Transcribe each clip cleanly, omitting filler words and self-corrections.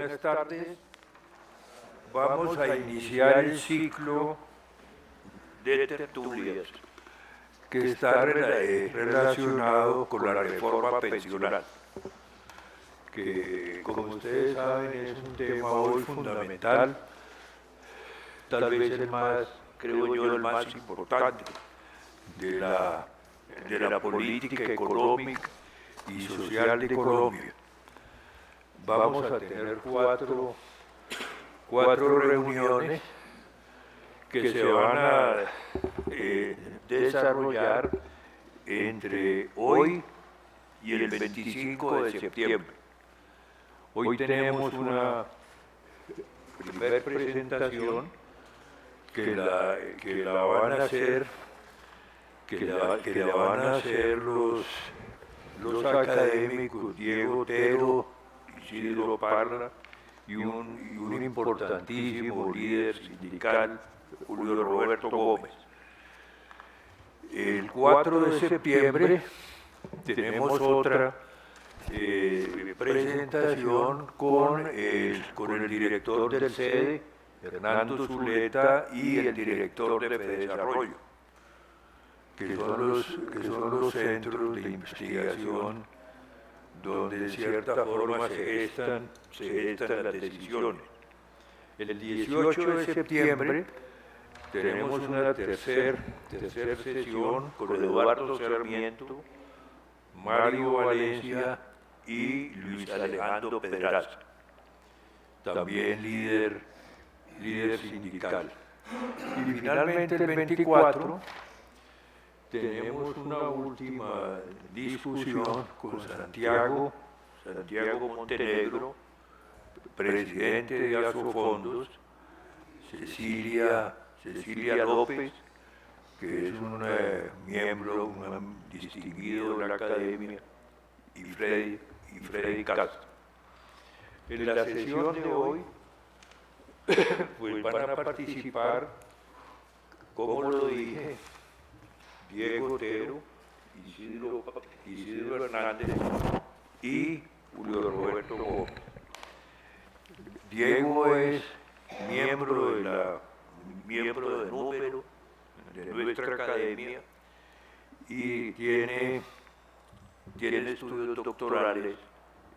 Buenas tardes. Vamos a iniciar el ciclo de tertulias que está relacionado con la reforma pensional, que como ustedes saben es un tema hoy fundamental, tal vez el más, creo yo, el más importante de la política económica y social de Colombia. Vamos a tener cuatro reuniones que se van a desarrollar entre hoy y el 25 de septiembre. Hoy tenemos una primera presentación que la van a hacer los académicos Diego Otero, Isidro Parra y un importantísimo líder sindical, Julio Roberto Gómez. El 4 de septiembre tenemos otra presentación con el director del CEDE, Hernando Zuleta, y el director de Fedesarrollo, que son los centros de investigación donde de cierta forma se gestan las decisiones. El 18 de septiembre tenemos una tercera sesión con Eduardo Sarmiento, Mario Valencia y Luis Alejandro Pedraza, también líder sindical. Y finalmente el 24 tenemos una última discusión con Santiago Montenegro, presidente de Asofondos, Cecilia López, que es un miembro, un distinguido de la academia, y Freddy Castro. En la sesión de hoy pues van a participar, como lo dije, Diego Otero, Isidro Hernández y Julio Roberto Gómez. Diego es miembro de número de nuestra academia y tiene estudios doctorales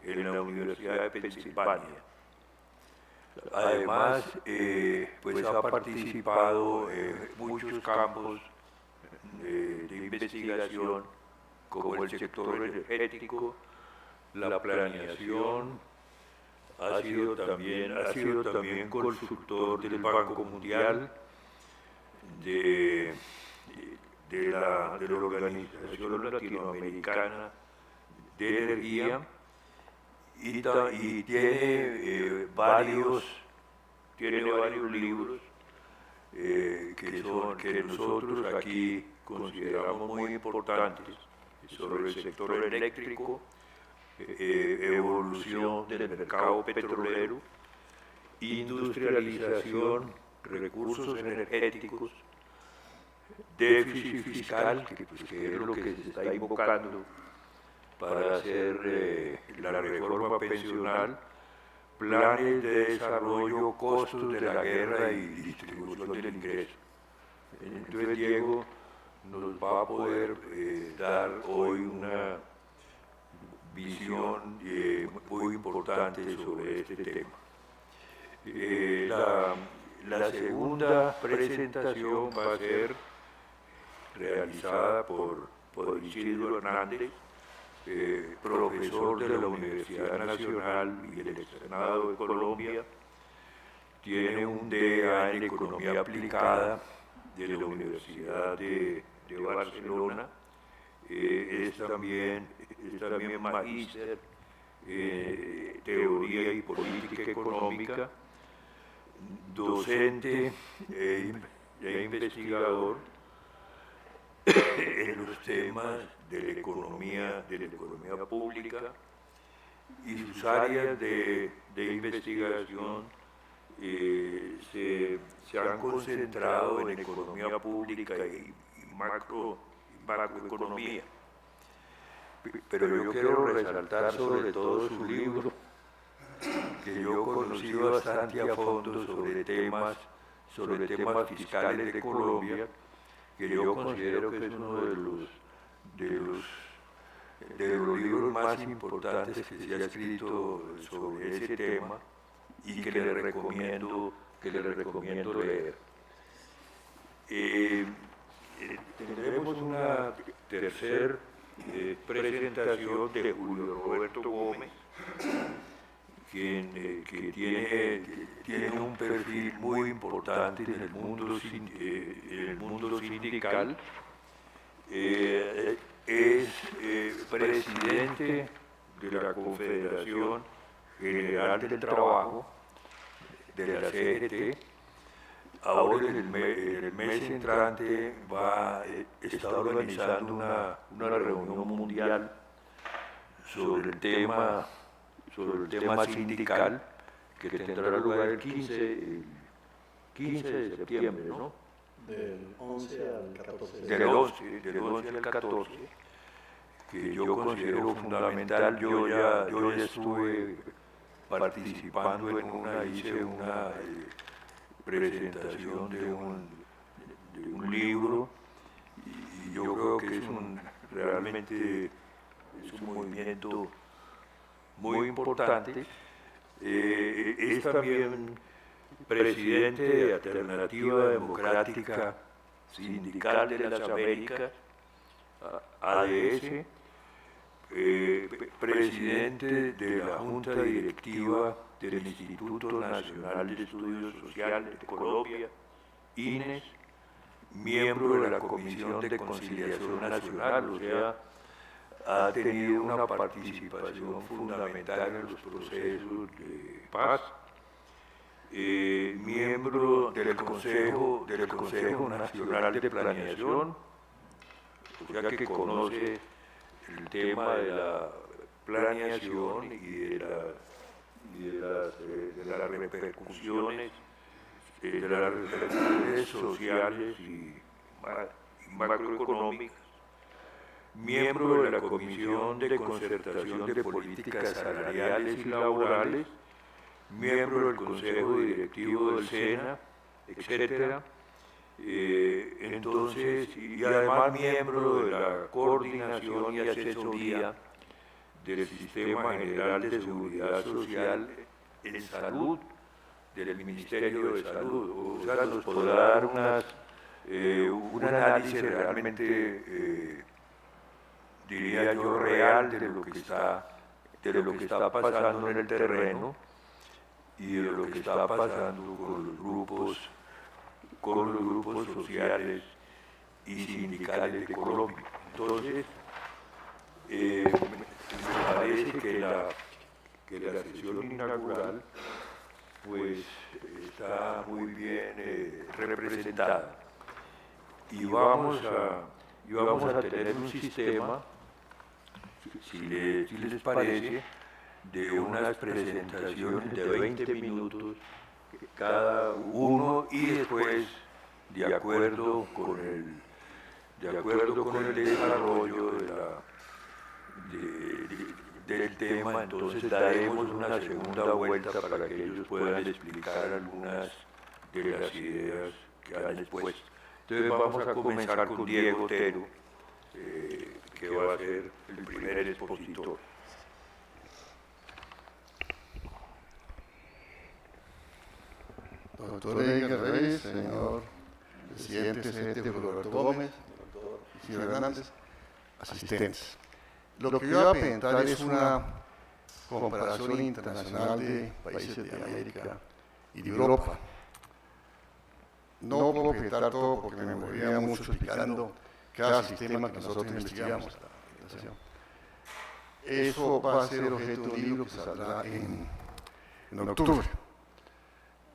en la Universidad de Pensilvania. Además, pues ha participado en muchos campos de investigación, como el sector energético, la planeación, ha sido también consultor del Banco Mundial, de la Organización Latinoamericana de Energía, y tiene varios libros que nosotros aquí consideramos muy importantes sobre el sector eléctrico, evolución del mercado petrolero, industrialización, recursos energéticos, déficit fiscal, que es lo que se está invocando para hacer la reforma pensional, planes de desarrollo, costos de la guerra y distribución del ingreso. Entonces Diego nos va a poder dar hoy una visión muy importante sobre este tema. La segunda presentación va a ser realizada por Isidro Hernández, profesor de la Universidad Nacional y del Externado de Colombia, tiene un DEA en Economía Aplicada de la Universidad de Barcelona, es también magíster Teoría y Política Económica, docente e investigador en los temas de la economía pública, y sus áreas de investigación se han concentrado en economía pública y macroeconomía. Pero yo quiero resaltar sobre todo su libro, que yo conocí bastante a fondo sobre temas fiscales de Colombia, que yo considero que es uno de los libros más importantes que se ha escrito sobre ese tema y que le recomiendo leer. Tendremos una tercera presentación de Julio Roberto Gómez, que tiene un perfil muy importante en el mundo sindical. Es presidente de la Confederación General del Trabajo, de la CGT. Ahora en el mes entrante está organizando una reunión mundial sobre el tema sindical, que tendrá lugar el 15 de septiembre, ¿no? Del 11 al 14. Del 11 al 14, que yo considero fundamental. Yo ya estuve participando hice una presentación de un libro, y yo creo que realmente es un movimiento muy importante. Es también presidente de Alternativa Democrática Sindical de las Américas, ADS, presidente de la Junta Directiva del Instituto Nacional de Estudios Sociales de Colombia, INES, miembro de la Comisión de Conciliación Nacional, o sea, ha tenido una participación fundamental en los procesos de paz, miembro del Consejo Nacional de Planeación, o sea que conoce el tema de la planeación y de las repercusiones sociales y macroeconómicas, miembro de la Comisión de Concertación de Políticas Salariales y Laborales, miembro del Consejo Directivo del SENA, etcétera. Entonces, y además miembro de la Coordinación y Asesoría del Sistema General de Seguridad Social en Salud, del Ministerio de Salud. O sea, nos podrá dar un análisis realmente, diría yo, real de lo que está pasando en el terreno y de lo que está pasando con los grupos sociales y sindicales de Colombia. Entonces, me parece que la sesión inaugural pues está muy bien representada, y vamos a tener un sistema, si les parece, de unas presentaciones de 20 minutos cada uno, y después, de acuerdo con el desarrollo del tema, entonces daremos una segunda vuelta para que ellos puedan explicar algunas de las ideas que han expuesto. Entonces vamos a comenzar con Diego Otero, que va a ser el primer expositor. Doctor Edgar Reyes, señor presidente CGT Roberto Gómez, doctor Isidro Hernández, asistentes. Lo que yo voy a presentar es una comparación internacional de países de América y de Europa. No puedo presentar todo porque me moriría mucho explicando cada sistema que nosotros investigamos. Eso va a ser objeto de un libro que saldrá en octubre.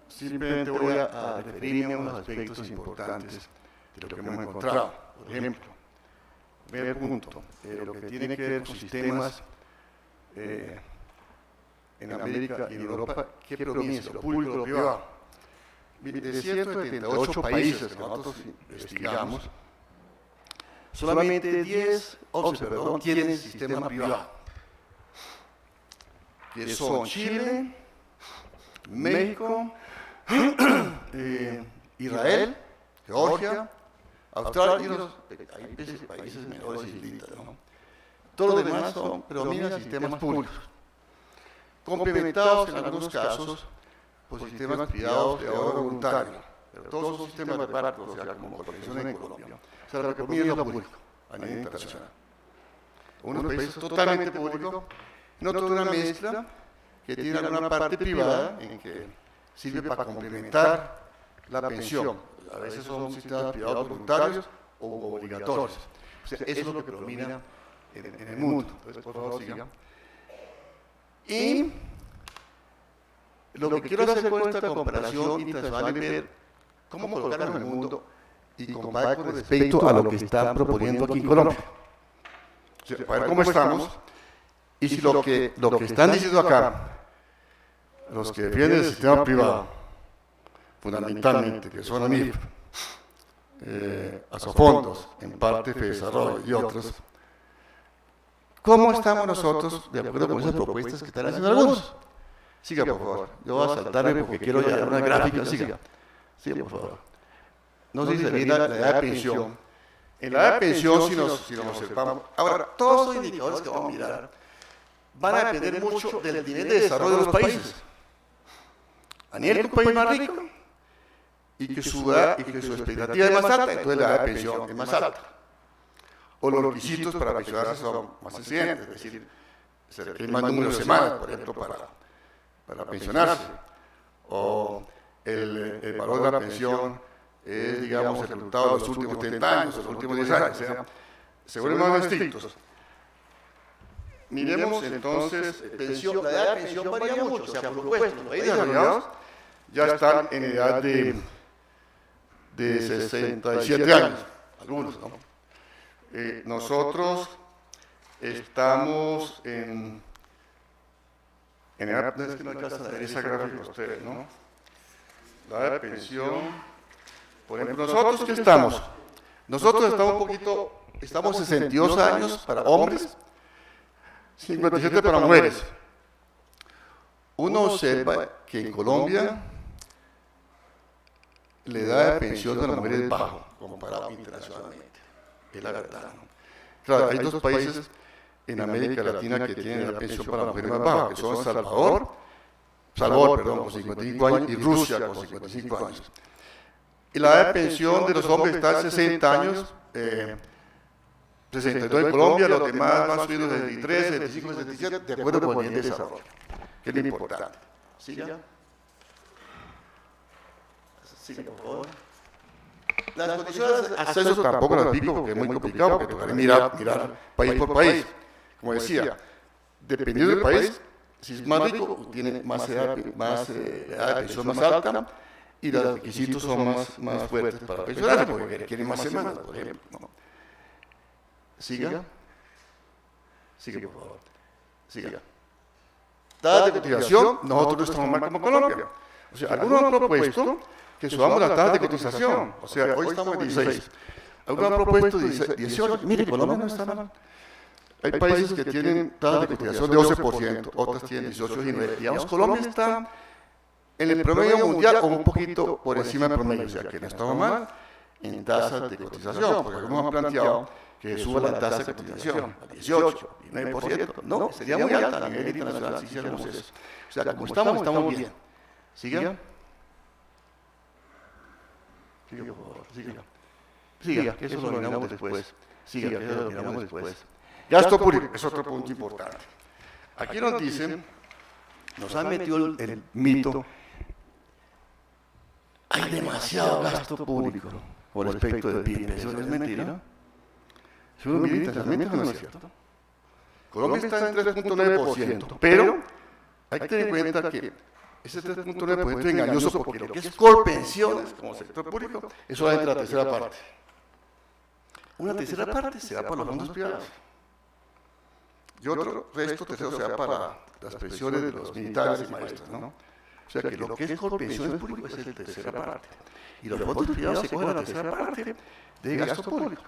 Simplemente voy a referirme a unos aspectos importantes de lo que hemos encontrado. Por ejemplo, primer punto, lo que tiene que ver con sistemas en América y en Europa, ¿qué predomina? Lo público o lo privado. De 178 países que nosotros investigamos, solamente 11 tienen sistema privado, que son Chile, México, Israel, Georgia, Australia y los países menores islitas, ¿no? Todos los demás predominan sistemas públicos, complementados en algunos casos por sistemas privados de ahorro voluntario, pero todos son sistemas de reparto, o sea, como corporaciones en Colombia. O sea, lo que predomina es lo público a nivel internacional. Unos países totalmente públicos, en otros una mezcla que tiene alguna parte privada en que sirve para complementar la pensión. A veces son sistemas privados voluntarios o obligatorios. O sea, eso es lo que predomina en el mundo. Entonces, por favor, sigan. Y lo que quiero hacer con esta comparación internacional es ver cómo colocarnos en el mundo y comparar con respecto a lo que están proponiendo aquí en Colombia. O sea, para ver cómo estamos y si lo que están diciendo acá, los que defienden el sistema privado, fundamentalmente, que son ANIF, Asofondos, en parte FEDESarrollo y otros, ¿cómo estamos nosotros de acuerdo con esas propuestas que están haciendo algunos? Siga, por favor. Yo voy a saltarme porque quiero llevar una gráfica. Siga, por favor. No sé si se viene la edad de pensión. En la edad de pensión, si nos observamos, ahora, todos los indicadores que vamos a mirar van a depender mucho del nivel de desarrollo de los países. A nivel de un país más rico y que su expectativa es más alta, entonces la edad de pensión es más alta. O los requisitos para pensionarse son más exigentes, es decir, se requiere más número de semanas, por ejemplo, para pensionarse. O el valor de la pensión es, digamos, el resultado de los últimos 30 años, los últimos 10 años, o sea, se vuelven más estrictos. Miremos entonces, la edad de pensión varía mucho, o sea, por supuesto, los países desarrollados ya están en edad de 67 años, algunos, ¿no? Nosotros estamos en edad, es que no alcanzan a ver esa gráfica ustedes, ¿no? La edad de pensión. Por ejemplo, ¿nosotros qué estamos? Nosotros estamos 62 años para hombres, 57 para mujeres. Uno observa que en Colombia la edad de pensión de las mujeres es bajo, comparado internacionalmente. Es la verdad, ¿no? Claro, hay dos países en América Latina que tienen la pensión para las mujeres más baja, que son Salvador, con 55 años, y Rusia con 55 años. Y la edad de pensión de los hombres está en 60 años, 62 en Colombia, los demás van subiendo de 63, 65, 67, de acuerdo con el nivel de desarrollo, que es lo importante. ¿Siga? Siga, por favor. Las condiciones de acceso tampoco las digo porque es muy complicado, porque tocará mirar país por país. Como decía, dependiendo del país, si es más rico, tiene más edad de pensión más alta, y los requisitos son más fuertes para pensionarse, porque requieren más semanas, por ejemplo, ¿no? Siga, por favor. Siga. Tasas de cotización, nosotros no estamos mal como Colombia. O sea, algunos han propuesto que subamos las tasas de cotización. O sea, hoy estamos en 16. Algunos han propuesto 18. Mire, Colombia no está mal. Hay países que tienen tasas de cotización de 12%, otras tienen 18 y 9. Digamos, Colombia está en el promedio mundial o un poquito por encima del promedio, o sea que no estamos mal en tasas de cotización, porque algunos han planteado que suba la tasa de cotización al 18, 19%, no, sería muy alta a nivel internacional si hiciéramos eso. O sea, como estamos bien. ¿Siga? Siga, por favor, siga, que eso lo miramos después. Siga, que eso lo miramos después. Gasto público, es otro punto importante. Aquí nos dicen, nos han metido el mito, hay demasiado gasto público por respecto del PIB. Eso no es mentira, ¿no? Eso no es internacionalmente, no es cierto. Colombia está en 3.9%, pero hay que tener en cuenta que ese 3.9% es engañoso porque lo que es Colpensiones como sector público es solamente la tercera parte. Una tercera parte se da para los fondos privados. Y otro resto tercero se da para las pensiones de los militares y maestros, ¿no? O sea que lo que es Colpensiones público es la tercera parte. Y los fondos privados se cogen la tercera parte de gasto público.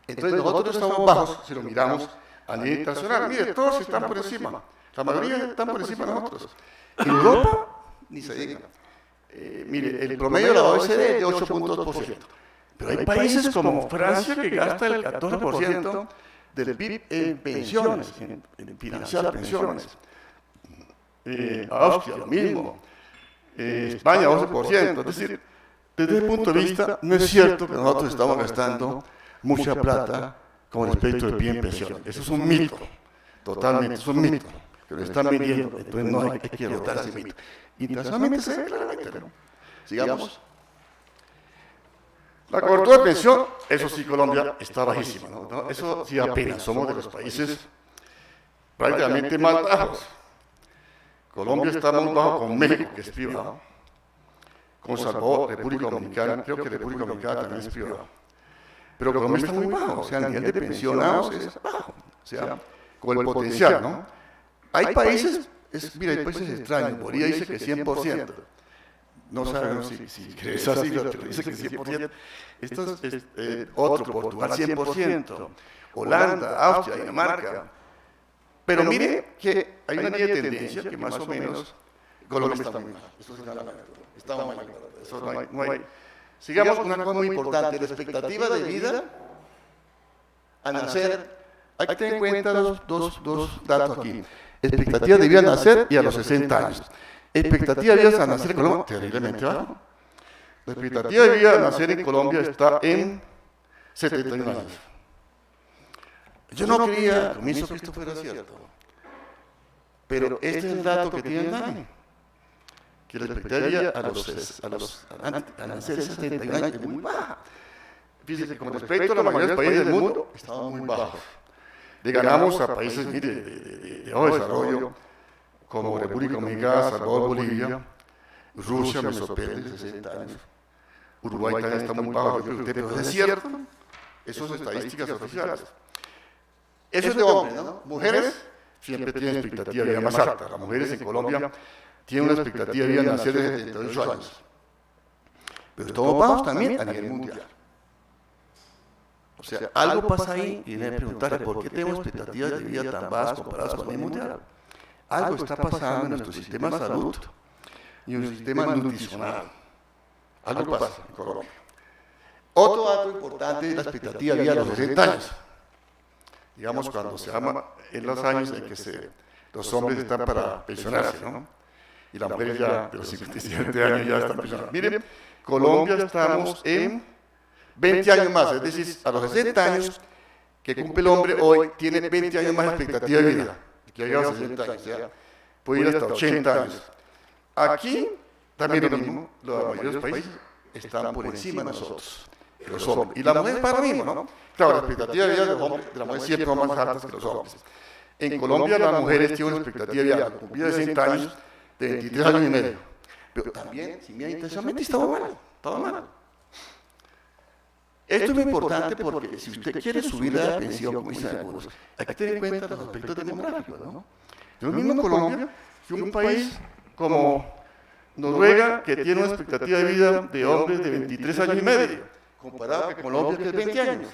Entonces nosotros estamos bajos si lo miramos a nivel internacional. Mire, todos están por encima. La mayoría están por encima de nosotros. En Europa, ni se diga. Mire, el promedio de la OECD es de 8.2%. Pero hay países como Francia que gasta el 14% del PIB en pensiones, en financiar pensiones. Austria, lo mismo. España, 12%. Es decir, desde el punto de vista, no es cierto que nosotros estamos gastando mucha plata con respecto al PIB en pensiones. Eso es un mito, totalmente, es un mito. Que lo están vendiendo, entonces no hay que derrotar ese mito. Internacionalmente se ve claramente, ¿no? Sigamos. La cobertura de pensión, eso sí, Colombia está bajísima, ¿no? Eso sí, apenas somos de los países prácticamente más bajos. Colombia está muy bajo con México, que es privado, con Salvador, República Dominicana, creo que República Dominicana también es privado. Pero Colombia está muy bajo, o sea, el nivel de pensionados es bajo, o sea, con el potencial, ¿no? Hay países, mira, hay países extraños, Bolivia dice que 100%. No sabemos si crees así, pero dice que 100%. Esto es otro, Portugal 100%, Holanda, Austria, Dinamarca. Pero mire que hay una línea de tendencia que más o menos Colombia está muy mal. Eso está muy mal. Eso no hay. Sigamos con una cosa muy importante, la expectativa de vida a nacer. Hay que tener en cuenta dos datos aquí. Expectativa de vida al nacer y a los 60 años. Expectativa de vida al nacer en Colombia, terriblemente bajo. La expectativa de vida al nacer en Colombia está en 71 años. Yo no quería al comienzo que esto fuera cierto, pero este es el dato que tiene el DANE, que la expectativa de vida al nacer de 71 años es muy baja. Fíjense que con respecto a la mayoría de los países del mundo, estamos muy bajos. Le ganamos a países de bajo desarrollo, como República Dominicana, Salvador, Bolivia, Rusia me sorprende, 60 años. Uruguay también está muy bajo, pero es cierto, esas son estadísticas oficiales. Eso es de hombres, ¿no? Mujeres siempre tienen expectativa de vida más alta. Las mujeres en Colombia tienen una expectativa de vida nacer de 78 años. Pero estamos bajos también a nivel mundial. O sea, algo pasa ahí y deben preguntarle por qué tenemos expectativas de vida tan bajas comparadas con el mundial. Algo está pasando en nuestro sistema de salud y en nuestro sistema nutricional. Algo pasa en Colombia. Otro dato importante es la expectativa de vida a los 60 años. Digamos, cuando se llama en los años en que los hombres están para pensionarse, ¿no? Y las mujeres ya de los 57 años ya están pensionadas. Miren, Colombia estamos en 20 años más, es decir, a los 60 años que cumple el hombre hoy, tiene 20 años más de expectativa de vida, que ha llegado a 60 años, ya puede ir hasta 80 años. Aquí también lo mismo, la mayoría de los países están por encima de nosotros, los hombres. Y la mujer para lo mismo, ¿no? Claro, la expectativa de vida de la mujer siempre son más altas que los hombres. En Colombia las mujeres tienen una expectativa de vida, cumplida de 60 años, de 23 años y medio. Pero también, si miran intencionalmente, estaba mal. Esto es muy importante porque si usted quiere subir la pensión, como dicen algunos, hay que tener en cuenta los aspectos demográficos, ¿no? Lo mismo en Colombia que un país como Noruega, que tiene una expectativa de vida de hombres de 23 años y medio, comparado con Colombia, que es 20 años.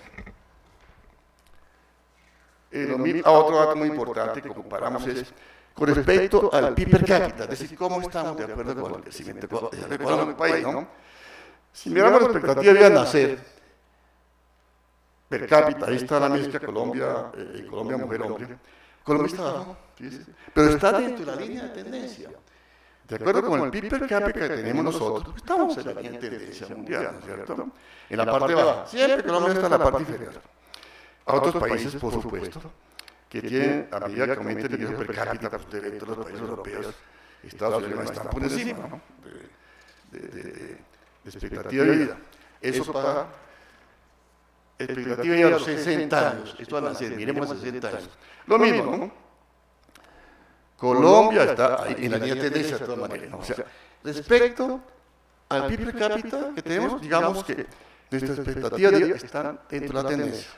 Otro dato muy importante que comparamos es con respecto al PIB per cápita, es decir, cómo estamos de acuerdo con el crecimiento económico del país, ¿no? Si miramos la expectativa de vida al nacer, per cápita, ahí está la mezcla Colombia, mujer, hombre. Colombia está abajo, pero está dentro de la línea de tendencia. De acuerdo con el PIB per cápita que tenemos nosotros, estamos en la línea de tendencia mundial, ¿no es cierto? En la parte baja, siempre Colombia está en la parte inferior. A otros países, por supuesto, que tienen, a medida que aumenta el ingreso per cápita, pues usted ve todos los países europeos, Estados Unidos están por encima, ¿no? de expectativa de vida. Eso para expectativa de vida a los 60 años, esto al nacer, miremos a 60 años. Lo mismo, ¿no? Colombia está ahí en la línea de tendencia de todas maneras, ¿no? O sea, respecto al PIB per cápita que tenemos, digamos que nuestras expectativas de vida están dentro de la tendencia.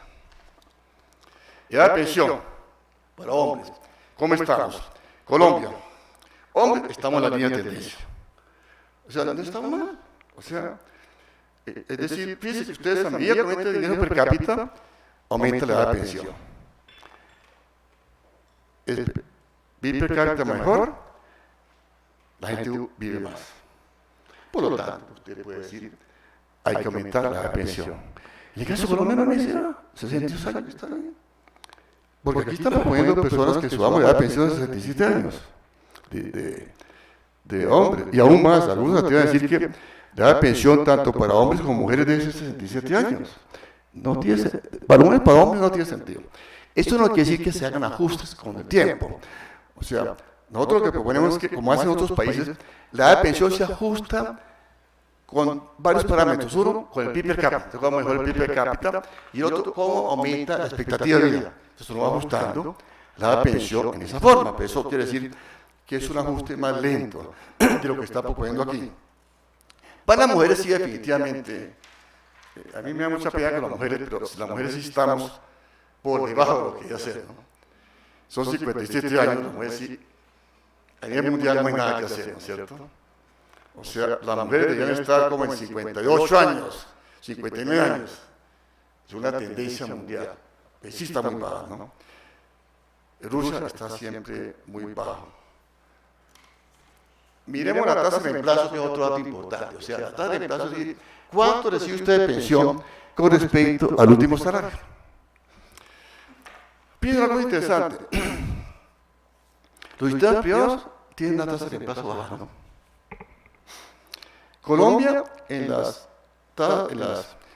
Edad de pensión para hombres, ¿cómo estamos? Colombia, hombres, estamos en la línea de tendencia. O sea, no estamos mal. O sea, es decir, fíjense que ustedes a medida que aumenta el dinero per cápita, aumenta la edad de pensión. El PIB per cápita mejor, la gente vive más. Por lo tanto, usted puede decir, hay que aumentar la pensión. Y en el caso colombiano no es 62 años, está bien. Porque aquí estamos poniendo personas que subamos la edad de pensión de 67 años de hombres. Y aún más, algunos te van a decir que la edad de pensión tanto para hombres como mujeres debe ser 67 años. No tiene, para hombres no tiene sentido. Esto no quiere decir que se hagan ajustes con el tiempo. O sea, nosotros lo que proponemos es que, como hacen otros países, la edad de pensión se ajusta con varios parámetros. Uno, con el PIB per cápita, cómo mejora el PIB per cápita, y el otro, cómo aumenta la expectativa de vida. Entonces uno va ajustando la pensión en esa forma, pero eso quiere decir que es un ajuste más lento de lo que está proponiendo aquí. Para las mujeres sí, definitivamente, a mí me da mucha pena con las mujeres, pero si las mujeres sí estamos por debajo de lo que ya hacer, ¿no? Son 57 años, las mujeres sí, a nivel mundial no hay nada que hacer, ¿no es cierto? O sea, las mujeres deberían estar como en 58 años, 59 años. Es una tendencia mundial. Sí está muy baja, ¿no? Rusia está siempre muy bajo. Miremos la tasa de reemplazo, que es otro dato importante. O sea, la tasa de reemplazo es decir, ¿cuánto recibe usted de pensión con respecto al último salario? Piensa una cosa interesante. Los sistemas privados tienen una tasa de reemplazo baja, ¿no? Colombia,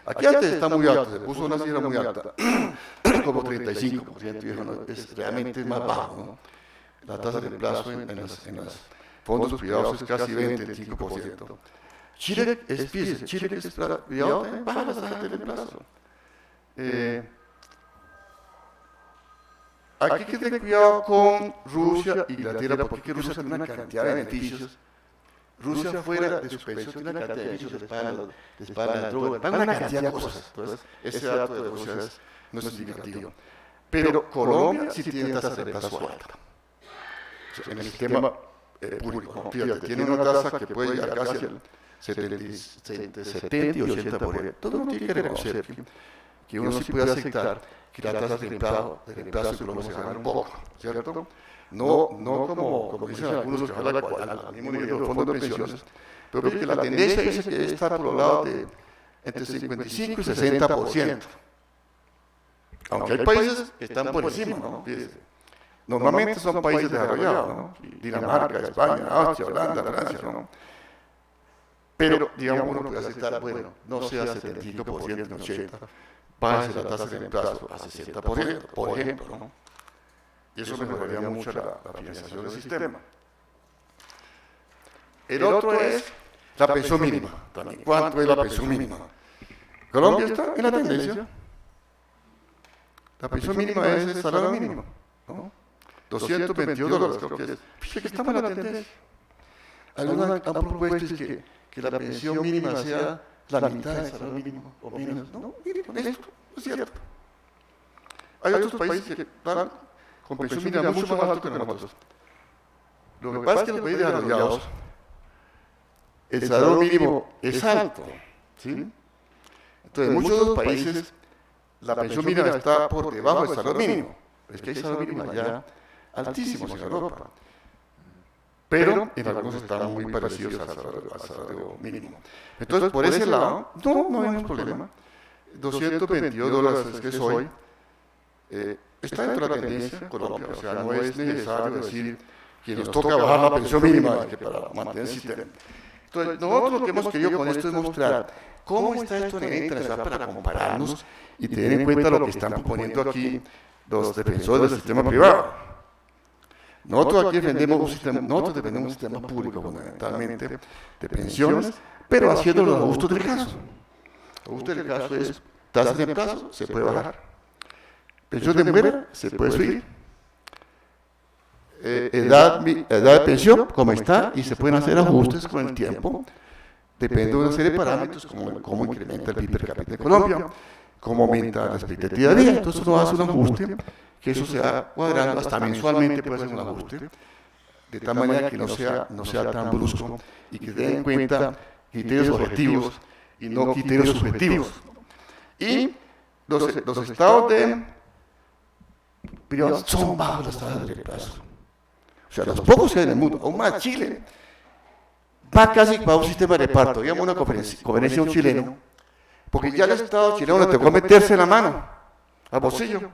aquí antes está muy alta, se puso una cifra muy alta, como 35%, y eso no, es realmente más bajo, ¿no? La tasa de reemplazo en los fondos privados es casi 25%. Chile es privado, baja la tasa de reemplazo. Aquí hay que tener cuidado con Rusia e Inglaterra, porque Rusia tiene una cantidad de beneficios. Rusia fuera de su pensión tiene una cantidad de beneficios, les pagan la droga, les pagan una cantidad de cosas. Entonces, ese dato de Rusia no es significativo. Pero Colombia sí tiene tasa de reemplazo alta. O sea, en el sistema público, fíjate, tiene una tasa que puede llegar casi al 70 y 80%. Todo uno tiene que reconocer que uno sí puede aceptar que la tasa de reemplazo en Colombia se gana un poco, ¿cierto? No como dicen algunos que hablan al mismo nivel de los fondos de pensiones, pero creo que la tendencia es que está por los lados de entre 55 y 60%. Aunque hay países que están por encima, ¿no? Normalmente son países desarrollados, ¿no? Dinamarca, España, Austria, Holanda, Francia, ¿no? Pero, digamos, uno puede aceptar, bueno, no sea 75% ni 80%, bájese la tasa de reemplazo a 60%, por ejemplo, ¿no? Y eso mejoraría mucho la financiación del sistema. El otro es la pensión mínima. También. ¿Cuánto es la pensión mínima? Colombia está en la tendencia. La pensión mínima es el salario mínimo, ¿no? $222, creo que es. Fíjate que estamos en la tendencia. Algunos han propuesto que la pensión mínima sea la mitad del salario mínimo o menos. No, miren, esto es cierto. Hay otros países que están con pensión mínima mucho más alto que nosotros. Lo que pasa es que en los países desarrollados el salario mínimo es alto, ¿sí? Entonces, en muchos de los países la pensión mínima está por debajo del salario mínimo. Es que hay salario mínimo allá altísimos en Europa. Pero en algunos están muy parecidos al salario mínimo. Entonces, por ese lado, no hay ningún problema. $222 es que es hoy. Está dentro de la tendencia en Colombia, o sea, no es necesario decir que nos toca bajar la pensión mínima para mantener el sistema. Entonces, nosotros lo que hemos querido con esto es mostrar cómo está esto a nivel internacional para compararnos y tener en cuenta lo que están proponiendo aquí los defensores del sistema privado. Nosotros aquí defendemos un sistema público fundamentalmente de pensiones, pero haciendo los ajustes del caso. El ajuste del caso es tasa de reemplazo, se puede bajar. Pensión de mujer, se puede subir. Edad de pensión, como está, y se pueden hacer ajustes con el tiempo. Depende de una serie de parámetros, como cómo incrementa el PIB per cápita de Colombia, cómo aumenta la expectativa de vida. Entonces uno hace un ajuste, que eso se va cuadrando, hasta mensualmente puede ser un ajuste, de tal manera que no sea tan brusco y que tenga en cuenta criterios objetivos y no criterios subjetivos. Y los estados privados son bajos las tasas de reemplazo. O sea, los pocos que hay en el mundo, aún más Chile, va casi para un sistema de reparto, digamos una conferencia de un chileno, porque ya el Estado chileno le tocó meterse la mano al bolsillo.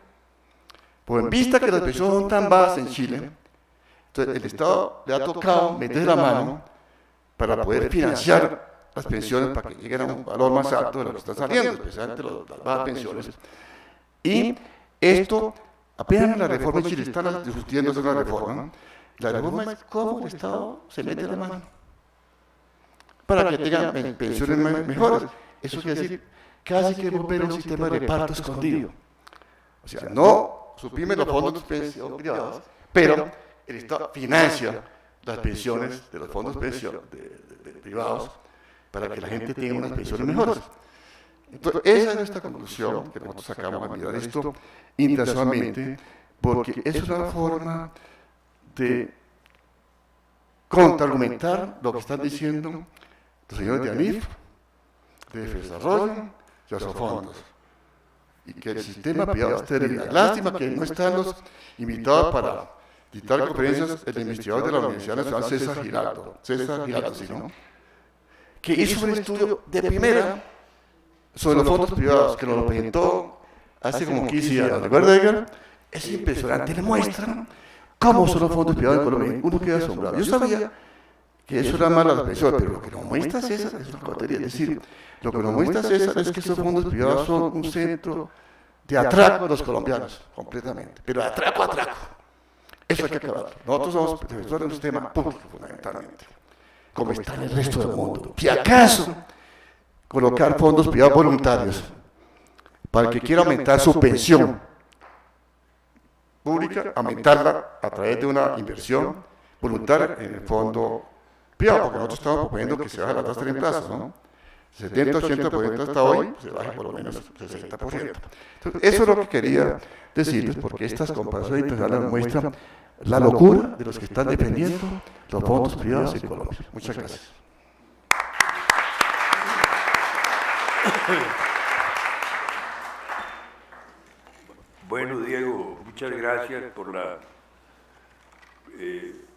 Pues en vista que las pensiones son tan bajas en Chile, entonces el Estado le ha tocado meter la mano para poder financiar las pensiones para que lleguen a un valor más alto de lo que está saliendo, especialmente las bajas pensiones. Y esto, apenas en la reforma en Chile, están discutiendo hacer una reforma, ¿no? La reforma es cómo el Estado se mete la mano para que tengan pensiones mejores. Eso quiere decir casi que volver a un sistema de reparto escondido. O sea, no suprime los fondos de pensión privados, pero el Estado financia las pensiones de los fondos de pensión privados para que la gente tenga unas pensiones mejores. Entonces, esa es nuestra conclusión que nosotros sacamos a mirar esto internacionalmente, porque es una forma de contraargumentar lo que están diciendo los señores de ANIF, de Desarrollo y Asofondos, y que el sistema privado es terrible. Lástima que no están los invitados para dictar conferencias el investigador de la Universidad Nacional César Giraldo, sí, ¿no? Que hizo un estudio de primera sobre los fondos privados, que nos lo presentó hace como 15 años, ¿recuerda, Edgar? Es impresionante, le muestran cómo son los fondos privados en Colombia. Uno queda asombrado. Yo sabía que eso era malo a las pensiones, pero lo que nos muestra César es una cotería. Es decir, lo que nos muestra César es que esos fondos privados son un centro de atraco a los colombianos, completamente. Pero de atraco a atraco. Eso hay que acabar. Nosotros somos defensores de un sistema público, fundamentalmente, como está en el resto del mundo. Si acaso colocar fondos privados voluntarios para el que quiera aumentar su pensión pública, aumentarla a través de una inversión voluntaria en el fondo privado, porque nosotros estamos proponiendo que se baje la tasa de reemplazo, ¿no? 70-80% hasta hoy, se baje por lo menos 60%. Entonces, eso es lo que quería decirles, porque estas comparaciones internacionales muestran la locura de los que están defendiendo los fondos privados en Colombia. Muchas gracias. Bueno, Diego, muchas gracias por la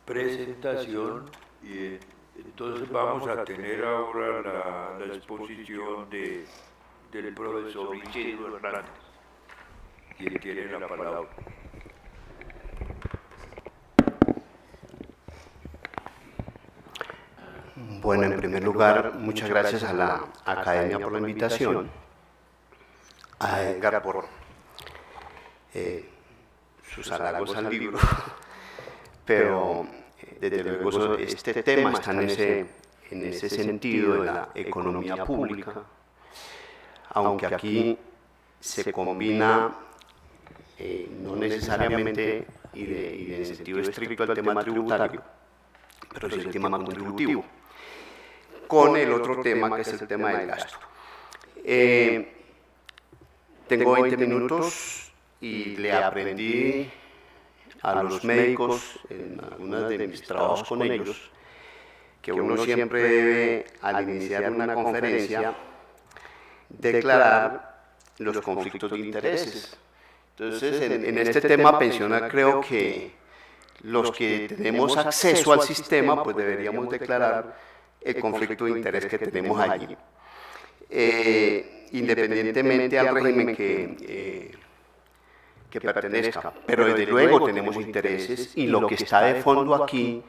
presentación. Y entonces vamos a tener ahora la exposición del profesor Isidro Hernández, quien tiene la palabra. Bueno, en primer lugar, muchas gracias a la Academia por la invitación, a Edgar por sus halagos al libro, pero desde luego este tema está en ese sentido de la economía pública, aunque aquí se combina no necesariamente y en sentido estricto el tema tributario, pero sí el tema contributivo, con el otro tema que es el tema del gasto. Tengo 20 minutos y le aprendí a los médicos en algunos de mis trabajos con ellos que uno siempre debe, al iniciar una conferencia, declarar los conflictos de intereses. Entonces, en este tema pensional creo que los que tenemos acceso al sistema, pues deberíamos declarar el conflicto de interés que tenemos allí, independientemente al régimen que pertenezca, pero desde luego tenemos intereses y lo que está de fondo aquí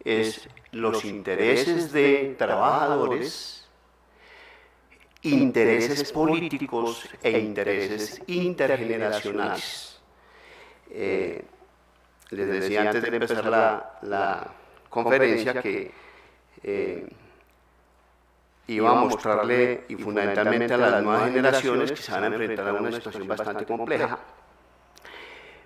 es los intereses de trabajadores, intereses políticos e intereses intergeneracionales. Les decía antes de empezar la conferencia que iba a mostrarle, y fundamentalmente a las nuevas generaciones que se van a enfrentar a una situación bastante compleja,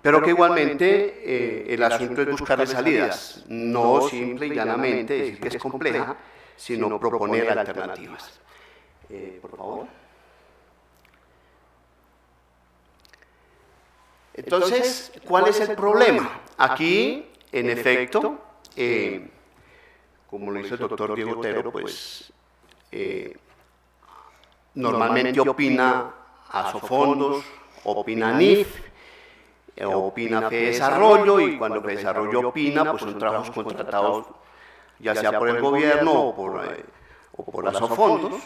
pero que igualmente el asunto es buscarle salidas, no simple y llanamente decir que es compleja, sino proponer alternativas. Por favor. Entonces, ¿cuál es el problema? Aquí, en efecto, como lo dice el doctor Diego Otero, pues normalmente opina Asofondos, opina ANIF, opina FEDesarrollo, y cuando FEDesarrollo opina, pues son trabajos contratados ya sea por el gobierno o por los fondos,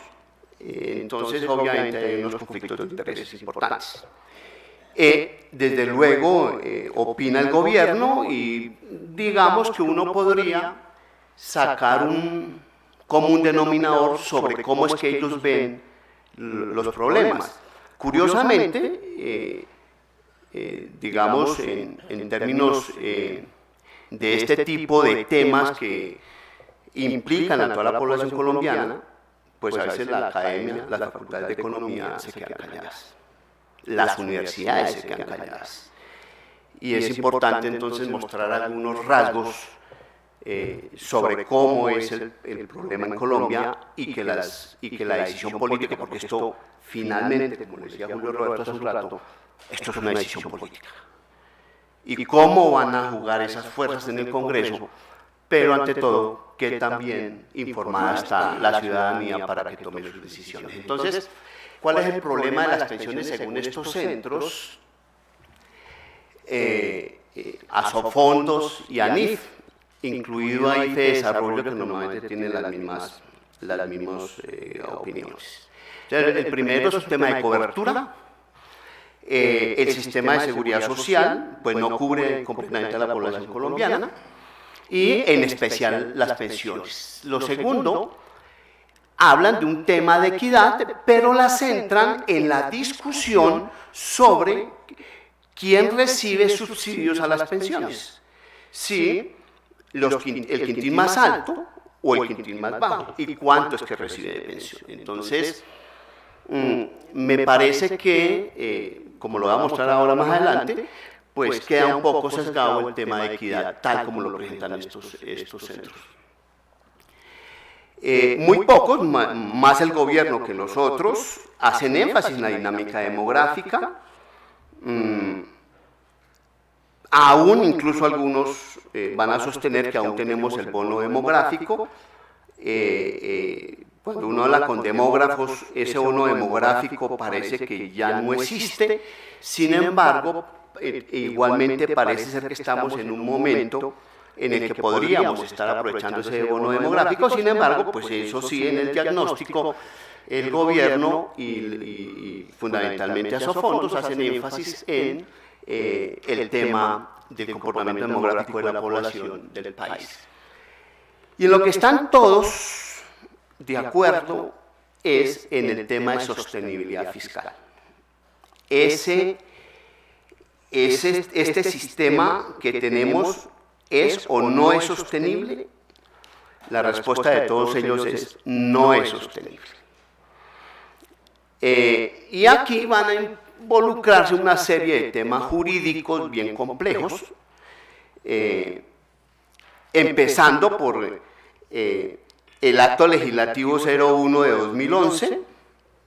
entonces obviamente hay unos conflictos de intereses importantes. Desde luego opina el gobierno y digamos que uno podría sacar un común denominador sobre cómo es que ellos ven los problemas. Curiosamente, digamos, en términos de este tipo de temas que implican a toda la población colombiana, pues a veces la academia, las facultades de economía se quedan calladas, las universidades se quedan calladas. Y es importante entonces mostrar algunos rasgos sobre cómo es el problema en Colombia y que la decisión política, porque esto finalmente, como decía Julio Roberto hace un rato, esto es una decisión política. Y cómo van a jugar esas fuerzas en el Congreso, pero ante todo, que también informada está la ciudadanía para que tome sus decisiones. Entonces, ¿cuál es el problema de las pensiones según estos centros? Asofondos y ANIF, incluido AIFE de Desarrollo, que normalmente tienen las mismas opiniones. Entonces, el primero es el sistema de cobertura. El sistema de seguridad social pues no cubre completamente a la población colombiana y en especial las pensiones. Lo segundo, hablan de un tema de equidad, pero la centran en la discusión sobre quién recibe subsidios a las pensiones. Si el quintil más alto o el quintil más bajo y cuánto es que recibe de pensión. Entonces, me parece que, como lo voy a mostrar ahora más adelante, pues queda un poco sesgado el tema de equidad, tal como lo presentan estos centros. Muy pocos, más el gobierno que los otros, hacen énfasis en la dinámica demográfica, aún incluso algunos van a sostener que aún tenemos el bono demográfico. Cuando uno habla con demógrafos, ese bono demográfico parece que ya no existe. Sin embargo, igualmente parece ser que estamos en un momento en el que podríamos estar aprovechando ese bono demográfico. Sin embargo, pues eso sí, en el diagnóstico, el gobierno y fundamentalmente Asofondos hacen énfasis en el tema del comportamiento demográfico de la población del país. Y en lo que están todos de acuerdo es en el tema de sostenibilidad fiscal. Este sistema que tenemos ¿es o no es sostenible? La respuesta de todos ellos es no es sostenible. Y aquí van a involucrarse una serie de temas jurídicos bien complejos, empezando por el Acto Legislativo 01 de 2011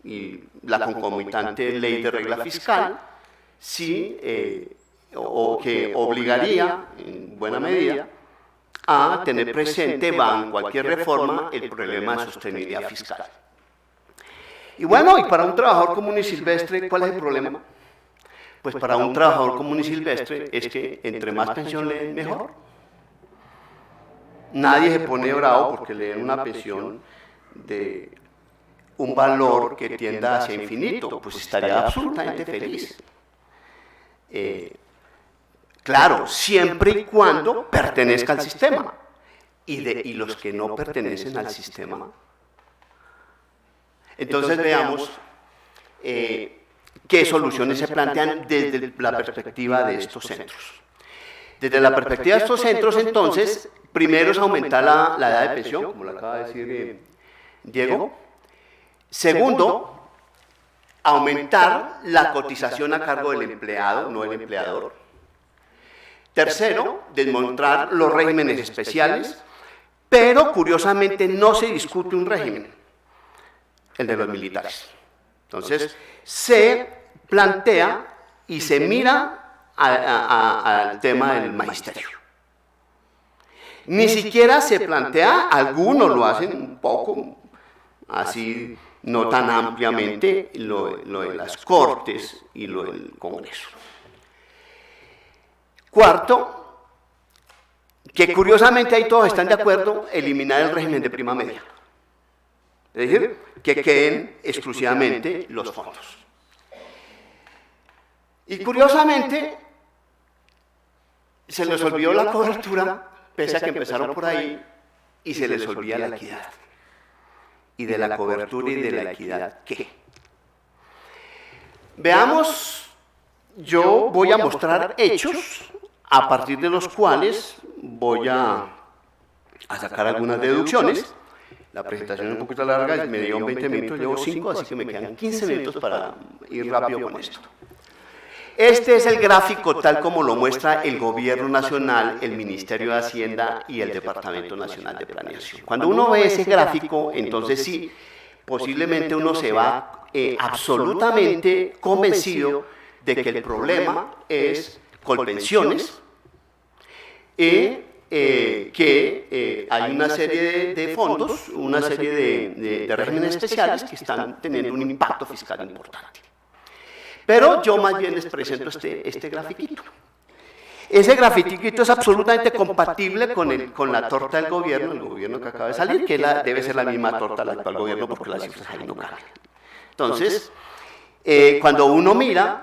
y la concomitante Ley de Regla Fiscal, o que obligaría, en buena medida, a tener presente, en cualquier reforma, el problema de sostenibilidad fiscal. Y bueno, y para un trabajador común y silvestre, ¿cuál es el problema? Pues para un trabajador común y silvestre es que entre más pensión le den, mejor. Nadie se pone bravo porque le den una pensión de un valor que tienda hacia infinito, pues estaría absolutamente feliz. Claro, siempre y cuando pertenezca al sistema. Y los que no pertenecen al sistema. Entonces veamos qué soluciones se plantean desde la perspectiva de estos centros. Desde la perspectiva de estos centros, entonces, primero es aumentar la edad de pensión, como lo acaba de decir Diego. Segundo, aumentar la cotización a cargo del empleado, no el empleador. Tercero, desmontar los regímenes especiales, pero curiosamente no se discute un régimen, el de los militares. Entonces, se plantea y se mira al tema del magisterio. Ni siquiera se plantea, algunos lo hacen un poco, así no tan ampliamente, lo de las Cortes y lo del Congreso. Cuarto, que curiosamente ahí todos están de acuerdo eliminar el régimen de prima media. Es decir, que queden exclusivamente los fondos. Y curiosamente, se les olvidó la cobertura, pese a que empezaron por ahí, y se les olvida la equidad. ¿Y de la cobertura y de la equidad qué? Veamos, yo voy a mostrar hechos a partir de los cuales voy a sacar algunas deducciones. La presentación es un poquito larga, me dio 20 minutos, llevo 5, así que me quedan 15 minutos para ir rápido con esto. Este es el gráfico tal como lo muestra el Gobierno Nacional, el Ministerio de Hacienda y el Departamento Nacional de Planeación. Cuando uno ve ese gráfico, entonces sí, posiblemente uno se va absolutamente convencido de que el problema es Colpensiones, que hay una serie de fondos, una serie de regímenes especiales que están teniendo un impacto fiscal importante. Pero yo más bien les presento este grafiquito. Ese grafiquito es absolutamente compatible con la torta del gobierno, el gobierno que acaba de salir, que debe ser la misma torta del actual gobierno porque las cifras ahí no cambian. Entonces, cuando uno mira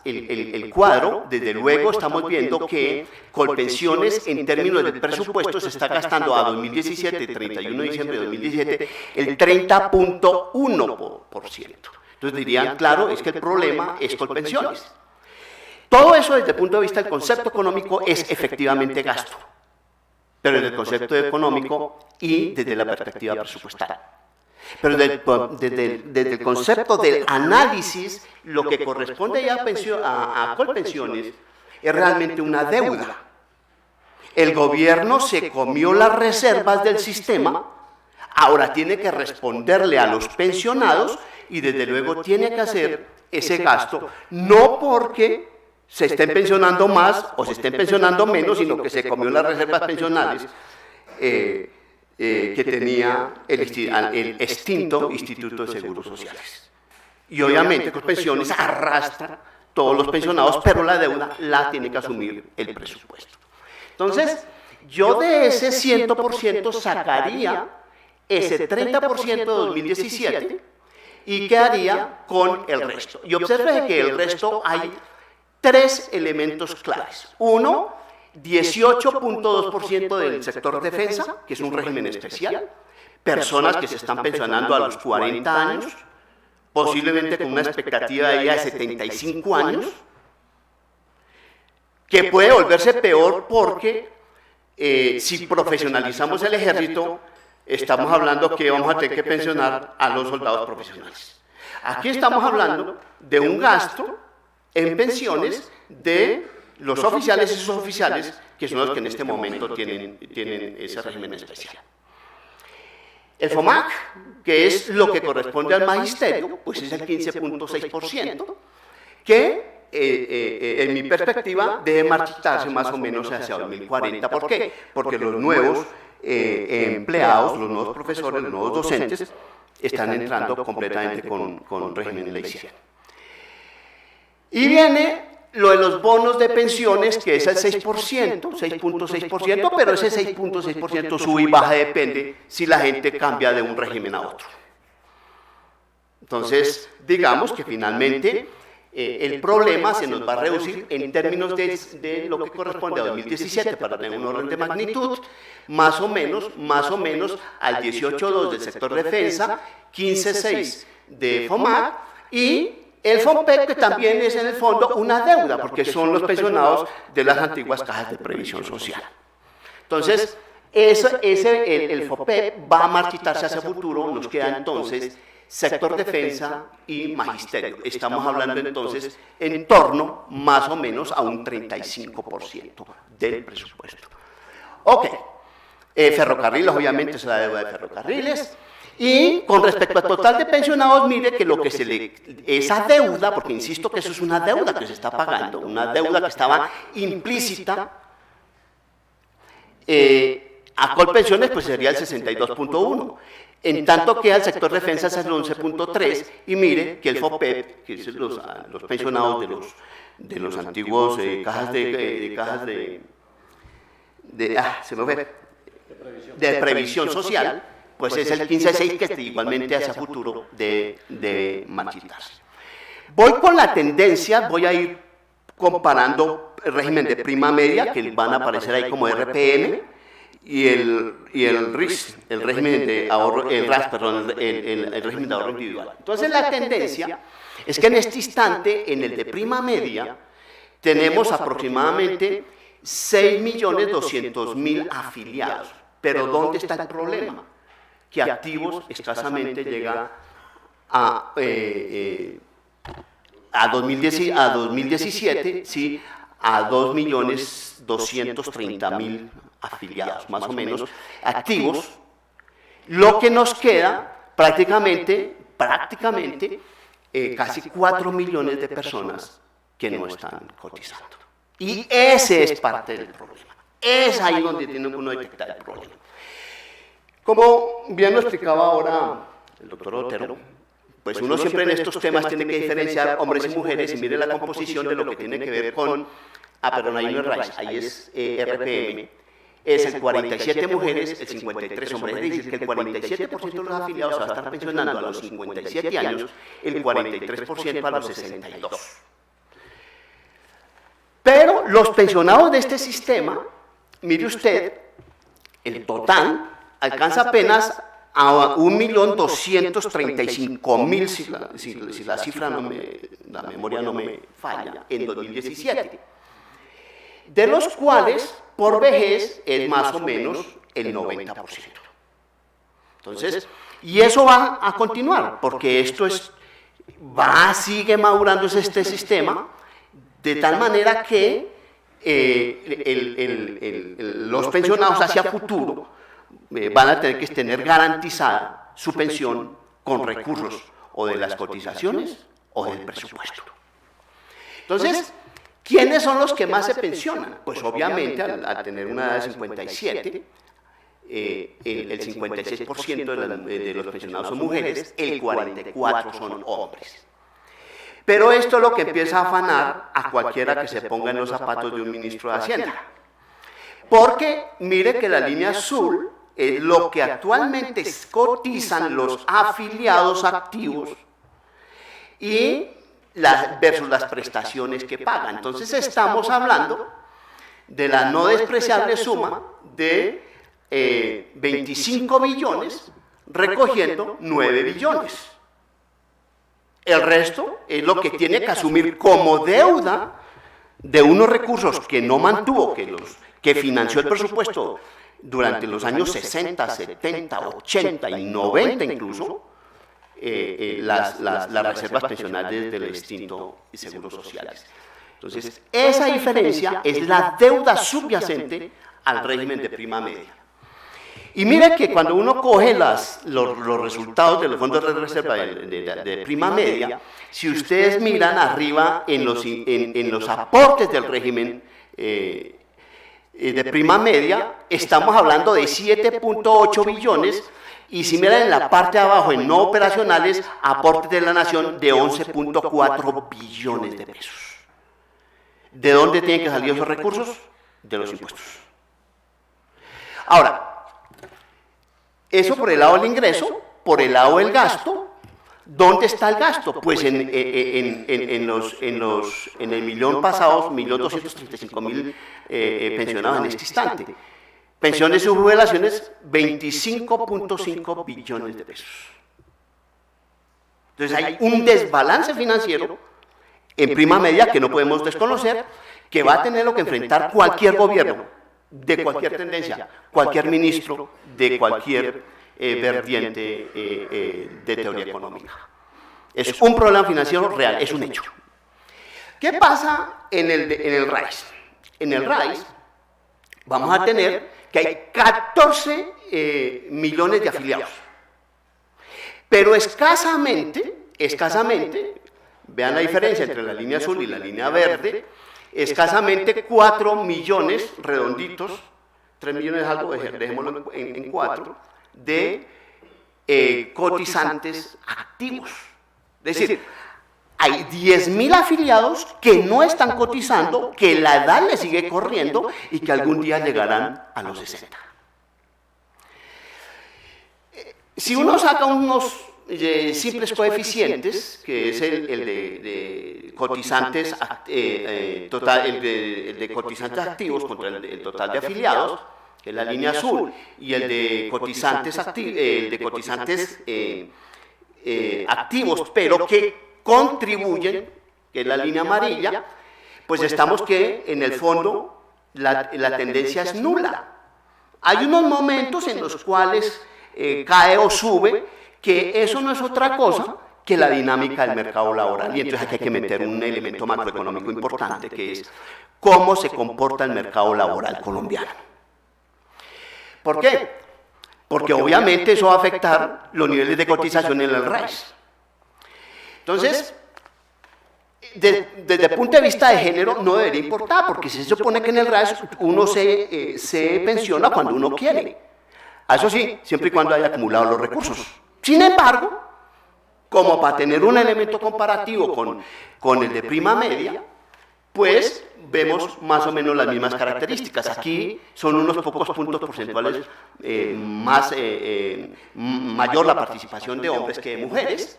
el cuadro, desde luego estamos viendo que Colpensiones en términos del presupuesto se está gastando a 2017, 31 de diciembre de 2017, el 30.1%. Entonces dirían, claro, es que el problema es Colpensiones. Todo eso desde el punto de vista del concepto económico es efectivamente gasto, pero desde el concepto económico y desde la perspectiva presupuestaria. Pero desde el concepto del análisis, lo que corresponde ya a Colpensiones es realmente una deuda. El gobierno se comió las reservas del sistema, ahora tiene que responderle a los pensionados y desde luego tiene que hacer ese gasto, no porque se estén pensionando más o se estén pensionando menos, sino que se comió las reservas pensionales que tenía el extinto Instituto de Seguros Sociales. Y obviamente Colpensiones arrastra todos los pensionados, pero la deuda la tiene que asumir el presupuesto. Entonces, yo de ese 100% sacaría ese 30% de 2017 y quedaría con el resto. Y observe que el resto hay tres elementos claves. Uno, 18.2% del sector defensa, que es un régimen especial, personas que se están pensionando a los 40 años, posiblemente con una expectativa de vida de 75 años, que puede volverse peor porque si profesionalizamos el ejército, estamos hablando que vamos a tener que pensionar a los soldados profesionales. Aquí estamos hablando de un gasto en pensiones de los oficiales y suboficiales, que son los que en este momento tienen ese régimen especial. El FOMAC, que es lo que corresponde al magisterio, pues es el 15.6%, que en mi perspectiva debe marchitarse más o menos hacia 2040. ¿Por qué? Porque los nuevos empleados, los nuevos profesores, los nuevos docentes están entrando completamente con régimen leyciano. Y viene lo de los bonos de pensiones, que es el 6%, 6.6%, pero ese 6.6% sube y baja, depende si la gente cambia de un régimen a otro. Entonces, digamos que finalmente el problema se nos va a reducir en términos de lo que corresponde a 2017, para tener un orden de magnitud, más o menos al 18.2 del sector defensa, 15.6 de FOMAC y el FOMPEC, que también es en el fondo una deuda, porque son los pensionados de las antiguas cajas de previsión social. Entonces, el FOMPEC va a marchitarse hacia futuro, nos queda entonces sector defensa y magisterio. Estamos hablando entonces en torno más o menos a un 35% del presupuesto. Ok, ferrocarriles, obviamente es la deuda de ferrocarriles. Y con respecto al total de pensionados, mire que lo que esa deuda, porque insisto que eso es una deuda que se está pagando, una deuda que estaba implícita, a Colpensiones pues sería el 62.1%, en tanto que al sector defensa es el 11.3%, y mire que el FOPEP, que es los pensionados de los antiguos cajas de de previsión social, pues es el 15.6 que igualmente hacia futuro de marchitarse. Voy con la tendencia, voy a ir comparando el régimen de prima media, que van a aparecer ahí como RPM, y el RIS, el régimen de ahorro, el régimen de ahorro individual. Entonces la tendencia es que en este instante, en el de prima media, tenemos aproximadamente 6.200.000 afiliados. Pero ¿dónde está el problema? Que activos escasamente llega a 2017, sí, a 2.230.000 afiliados, más o menos, activos, lo que nos queda prácticamente casi 4 millones de personas que no están cotizando. Y ese es parte del problema. Es ahí donde tiene uno que detectar el problema. Como bien lo explicaba ahora el doctor Otero, pues uno siempre en estos temas tiene que diferenciar hombres y mujeres y mire la composición de lo que tiene que ver con, perdón, ahí no es RAIS, ahí es RPM, es el 47 mujeres, el 53 hombres, es decir, que el 47% de los afiliados se va a estar pensionando a los 57 años, el 43% a los 62. Pero los pensionados de este sistema, mire usted, el total alcanza apenas a 1.235.000, si la cifra la memoria no me falla, en 2017. De los cuales, por vejez, es más o menos el 90%. Entonces, y eso va a continuar, porque esto sigue madurando este sistema, de tal manera que los pensionados hacia futuro van a tener que tener garantizada su pensión con recursos o de las cotizaciones o del presupuesto. Entonces, ¿quiénes son los que más se pensionan? Pues obviamente al tener una edad de 57, el 56% de los pensionados son mujeres, el 44% son hombres. Pero esto es lo que empieza a afanar a cualquiera que se ponga en los zapatos de un ministro de Hacienda. Porque mire que la línea azul es lo que actualmente cotizan los afiliados activos y versus las prestaciones que pagan. Entonces estamos hablando de la no despreciable suma de 25 billones recogiendo 9 billones. El resto es lo que tiene que asumir como deuda de unos recursos que no mantuvo, que financió el presupuesto durante los años 60, 70, 80 y 90 incluso, las reservas pensionales del extinto y seguros sociales. Entonces, esa diferencia es la deuda subyacente al régimen de prima media. Y mire que cuando uno coge los resultados de los fondos de reserva de prima media, si ustedes miran arriba en los aportes del régimen de prima media, estamos hablando de 7.8 billones, y si miran en la parte de abajo, en no operacionales, aportes de la nación de 11.4 billones de pesos. ¿De dónde tienen que salir esos recursos? De los impuestos. Ahora, eso por el lado del ingreso, por el lado del gasto. ¿Dónde está el gasto? Pues en el millón pasados, 1.235.000 pensionados en este instante. Pensiones y jubilaciones, 25.5 billones de pesos. Entonces hay un desbalance financiero en prima media que no podemos desconocer, que va a tener lo que enfrentar cualquier gobierno, de cualquier tendencia, cualquier ministro, de cualquier vertiente de teoría económica. Es un problema financiero real, es un hecho. ¿Qué pasa en el RAIS? En el RAIS vamos a tener que hay 14 millones de afiliados. Pero escasamente, vean la diferencia entre la línea azul y la línea verde, escasamente 4 millones redonditos, 3 millones algo, dejémoslo en 4, de cotizantes activos. Es decir, hay 10.000 afiliados que no están cotizando, que la edad les sigue corriendo y que algún día llegarán a los 60. Si uno saca unos simples coeficientes, que es el de cotizantes, el de cotizantes activos contra el total de afiliados, que es la línea azul, y el de cotizantes, activos, pero que contribuyen, que es la línea amarilla, pues estamos que en el fondo la tendencia es nula. Hay unos momentos en los cuales cae o sube, que eso no es otra cosa que la dinámica del mercado laboral. Y entonces aquí hay que meter un elemento macroeconómico importante, que es cómo se comporta el mercado laboral colombiano. ¿Por qué? Porque obviamente eso va a afectar los niveles de cotización en el RAIS. Entonces, desde el punto de vista de género no debería importar, porque se supone que en el RAIS uno se pensiona cuando uno quiere. Eso sí, siempre y cuando haya acumulado los recursos. Sin embargo, como para tener un elemento comparativo con el de prima media, pues vemos más o menos las mismas características. Aquí son unos pocos puntos porcentuales mayor la participación de hombres que de mujeres.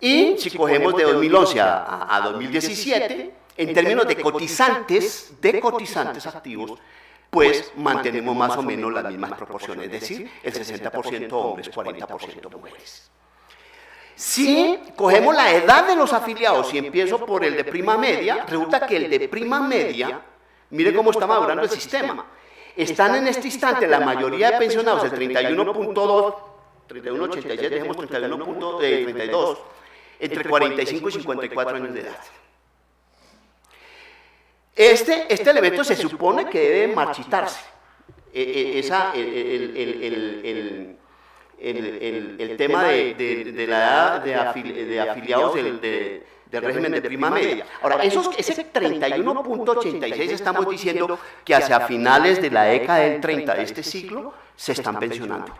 Y si cogemos de 2011 a 2017, en términos de cotizantes activos, pues mantenemos más o menos las mismas proporciones, es decir, el 60% hombres, 40% mujeres. Si cogemos la edad de los afiliados y empiezo por el de prima media, resulta que el de prima media, mire cómo está madurando el sistema. Están en este instante la mayoría de pensionados, el 31.2, 31.87, dejemos 31.32, entre 45 y 54 años de edad. Este elemento se supone que debe marchitarse. El tema de la edad de afiliados del régimen de prima media. Ahora, ese 31.86 estamos diciendo que hacia finales de la década del 30 de este siglo se están pensionando.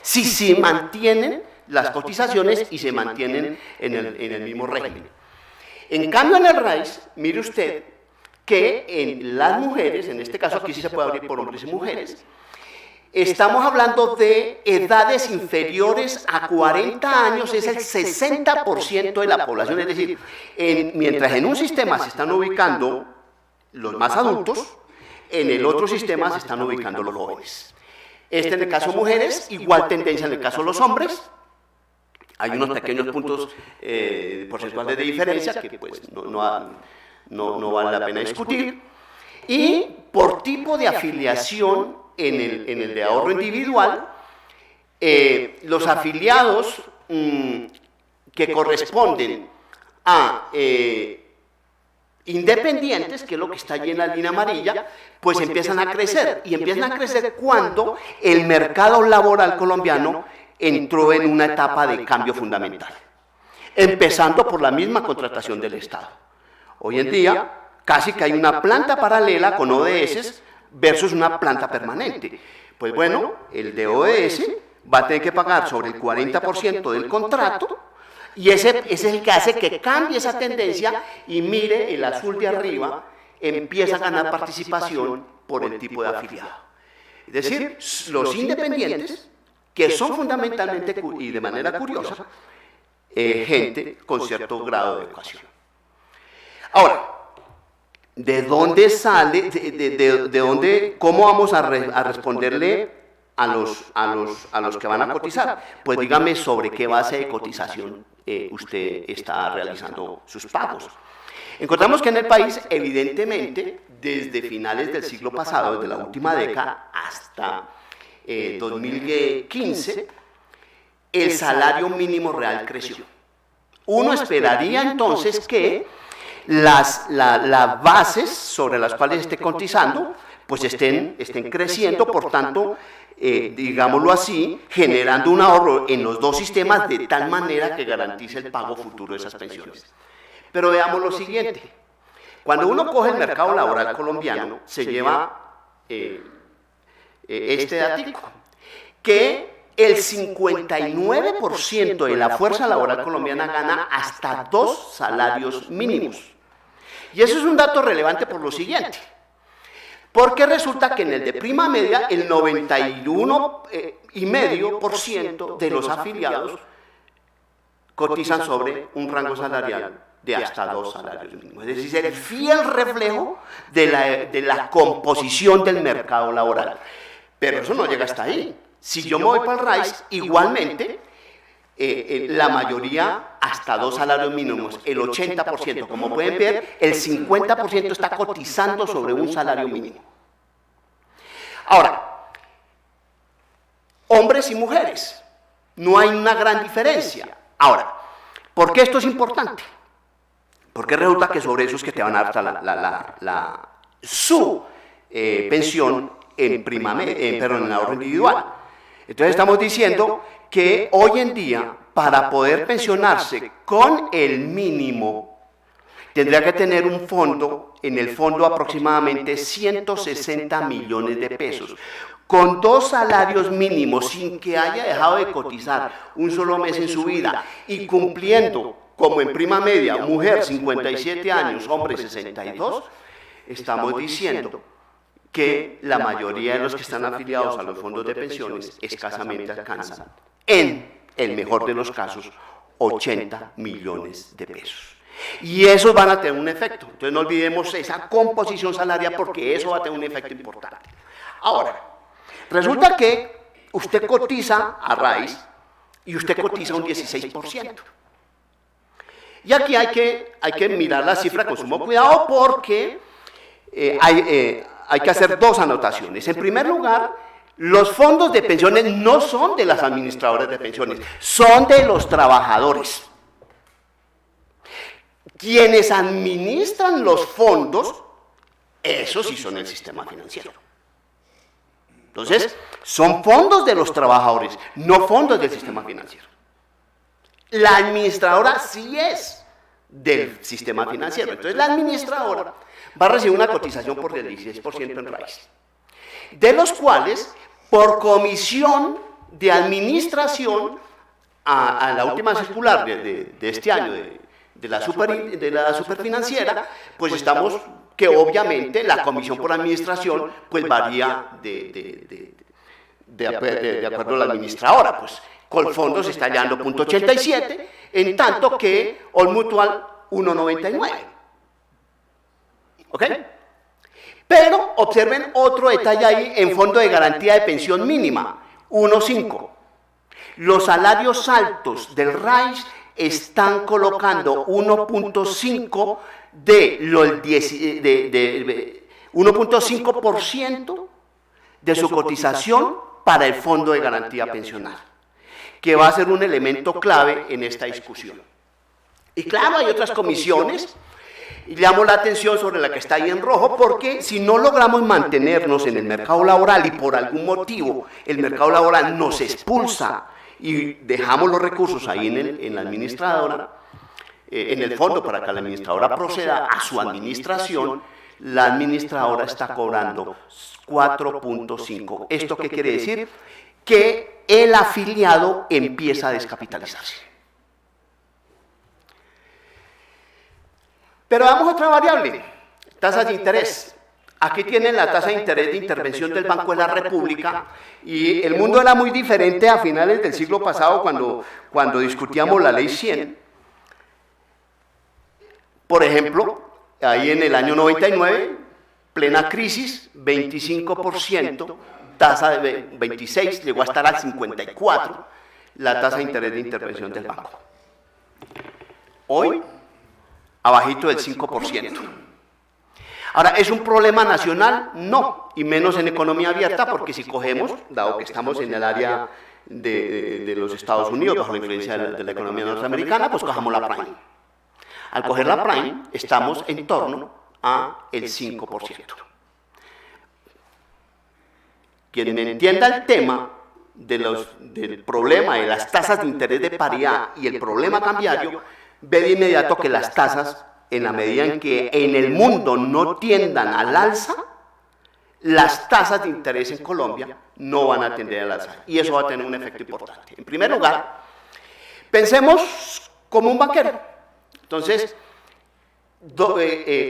Si se mantienen las cotizaciones y se mantienen en el mismo régimen. En cambio, en el RAIS, mire usted que en las mujeres, en este caso aquí sí se puede abrir por hombres y mujeres, estamos hablando de edades inferiores a 40 años, es el 60% de la población, es decir, mientras en un sistema se están ubicando los más adultos, en el otro sistema se están ubicando los jóvenes. En el caso de mujeres, igual tendencia en el caso de los hombres, hay unos pequeños puntos porcentuales de diferencia que pues no vale la pena discutir, y por tipo de afiliación en el de ahorro individual, los afiliados que corresponden a independientes, que es lo que está allí en la línea amarilla, pues empiezan a crecer, y empiezan a crecer cuando el mercado laboral colombiano entró en una etapa de cambio fundamental, empezando por la misma contratación del Estado. Hoy en día, casi que hay una planta paralela con ODS versus una planta permanente. Pues bueno, el de ODS va a tener que pagar sobre el 40% del contrato, y ese es el que hace que cambie esa tendencia, y mire, el azul de arriba empieza a ganar participación por el tipo de afiliado. Es decir, los independientes, que son fundamentalmente y de manera curiosa, gente con cierto grado de educación. Ahora, ¿de dónde sale, cómo vamos a responderle a los que van a cotizar? Pues dígame sobre qué base de cotización usted está realizando sus pagos. Encontramos que en el país, evidentemente, desde finales del siglo pasado, desde la última década hasta 2015, el salario mínimo real creció. Uno esperaría entonces que las bases sobre las cuales esté cotizando pues estén creciendo, por tanto, digámoslo así, generando un ahorro en los dos sistemas de tal manera que garantice el pago futuro de esas pensiones. Pero veamos lo siguiente: cuando uno coge el mercado laboral colombiano, se lleva este dato, que el 59% de la fuerza laboral colombiana gana hasta 2 salarios mínimos. Y eso es un dato relevante por lo siguiente, porque resulta que en el de prima media el 91,5% de los afiliados cotizan sobre un rango salarial de hasta 2 salarios mínimos. Es decir, el fiel reflejo de la composición del mercado laboral. Pero eso no llega hasta ahí. Si yo me voy para el RAIS, igualmente, la mayoría hasta 2 salarios mínimos, el 80%. Como pueden ver, el 50% está cotizando sobre un salario mínimo. Ahora, hombres y mujeres, no hay una gran diferencia. Ahora, ¿por qué esto es importante? Porque resulta que sobre eso es que te van a dar su pensión en ahorro individual. Entonces estamos diciendo que hoy en día, para poder pensionarse con el mínimo, tendría que tener un fondo, en el fondo aproximadamente 160 millones de pesos, con 2 salarios mínimos, sin que haya dejado de cotizar un solo mes en su vida, y cumpliendo, como en prima media, mujer 57 años, hombre 62, estamos diciendo que la mayoría de los que están afiliados a los fondos de pensiones escasamente alcanzan, en el mejor de los casos, 80 millones de pesos. Y esos van a tener un efecto. Entonces no olvidemos esa composición salarial, porque eso va a tener un efecto importante. Ahora, resulta que usted cotiza a RAIS y usted cotiza un 16%. Y aquí hay que mirar la cifra con sumo cuidado, porque hay que hacer 2 anotaciones. En primer lugar, los fondos de pensiones no son de las administradoras de pensiones, son de los trabajadores. Quienes administran los fondos, esos sí son el sistema financiero. Entonces, son fondos de los trabajadores, no fondos del sistema financiero. La administradora sí es del sistema financiero. Entonces, la administradora va a recibir una cotización por el 16% en RAIS, de los cuales, por comisión de administración, a la última circular de este año, de la superfinanciera, pues estamos que obviamente la comisión por administración pues varía de acuerdo a la administradora, pues Colfondo se está hallando 0.87, en tanto que All Mutual 1.99. ¿Ok? Pero observen otro detalle ahí en fondo de garantía de pensión mínima, 1.5. Los salarios altos del RAIS están colocando 1.5 1.5% de su cotización para el fondo de garantía pensional, que va a ser un elemento clave en esta discusión. Y claro, hay otras comisiones. Y llamo la atención sobre la que está ahí en rojo, porque si no logramos mantenernos en el mercado laboral y por algún motivo el mercado laboral nos expulsa y dejamos los recursos ahí en la administradora, en el fondo, para que la administradora proceda a su administración, la administradora está cobrando 4.5. ¿Esto qué quiere decir? Que el afiliado empieza a descapitalizarse. Pero damos otra variable, tasas de interés. Aquí tienen la tasa de interés de intervención del Banco de la República, y el mundo era muy diferente a finales del siglo pasado cuando discutíamos la Ley 100. Por ejemplo, ahí en el año 99, plena crisis, 25%, tasa de 26, llegó a estar al 54, la tasa de interés de intervención del banco. Hoy, abajito del 5%. Ahora, ¿es un problema nacional? No, y menos en economía abierta, porque si cogemos, dado que estamos en el área de los Estados Unidos, bajo la influencia de la economía norteamericana, pues cojamos la Prime. Al coger la Prime, estamos en torno a el 5%. Quien me entienda el tema del problema de las tasas de interés de paridad y el problema cambiario, ve de inmediato que las tasas, en la medida en que en el mundo no tiendan al alza, las tasas de interés en Colombia no van a tender al alza, y eso va a tener un efecto importante. En primer lugar, pensemos como un banquero. Entonces,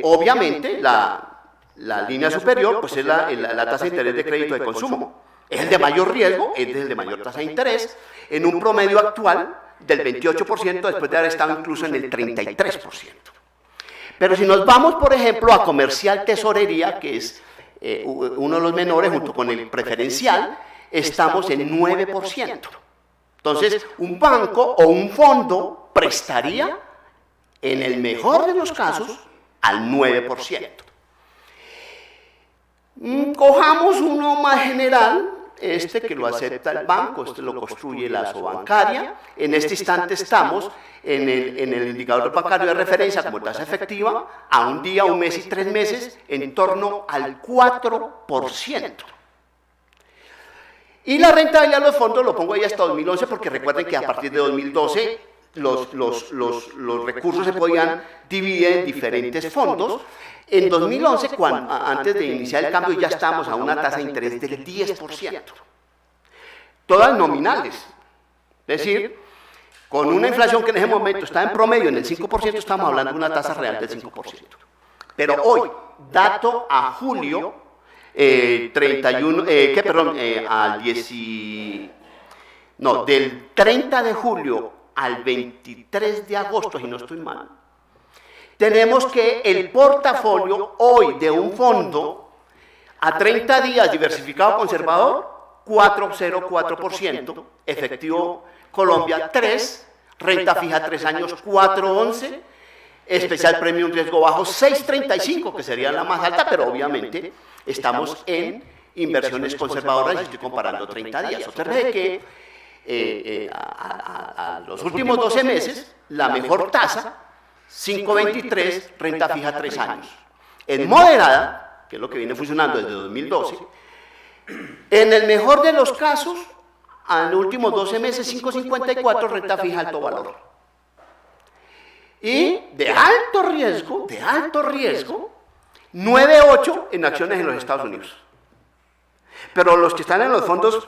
obviamente, la línea superior pues es la tasa de interés de crédito de consumo. Es el de mayor riesgo, es el de mayor tasa de interés, en un promedio actual del 28%, después de haber estado incluso en el 33%. Pero si nos vamos, por ejemplo, a comercial tesorería, que es uno de los menores junto con el preferencial, estamos en 9%. Entonces, un banco o un fondo prestaría, en el mejor de los casos, al 9%. Cojamos uno más general, que lo acepta el banco, lo construye la Asobancaria. En este instante estamos en el indicador bancario de referencia como tasa efectiva, a un día, un mes y 3 meses, en torno al 4%. Y la rentabilidad de los fondos lo pongo ahí hasta 2011, porque recuerden que a partir de 2012 los recursos se podían dividir en diferentes fondos. En 2011, antes de iniciar el cambio, ya estábamos a una tasa de interés del 10%. Todas nominales. Es decir, con una inflación que en ese momento está en promedio en el 5%, estamos hablando de una tasa real del 5%. Pero hoy, dato a julio, del 30 de julio al 23 de agosto, si no estoy mal, tenemos que el portafolio hoy de un fondo a 30 días diversificado conservador, 4,04%, efectivo Colombia 3, renta fija 3 años 4,11, especial premium riesgo bajo 6,35, que sería la más alta, pero obviamente estamos en inversiones conservadoras y estoy comparando 30 días. Observe que a los últimos 12 meses, la mejor tasa, 5,23, renta fija 3 años. En moderada, que es lo que viene funcionando desde 2012, en el mejor de los casos, en los últimos 12 meses, 5,54, renta fija alto valor. Y de alto riesgo, 9,8 en acciones en los Estados Unidos. Pero los que están en los fondos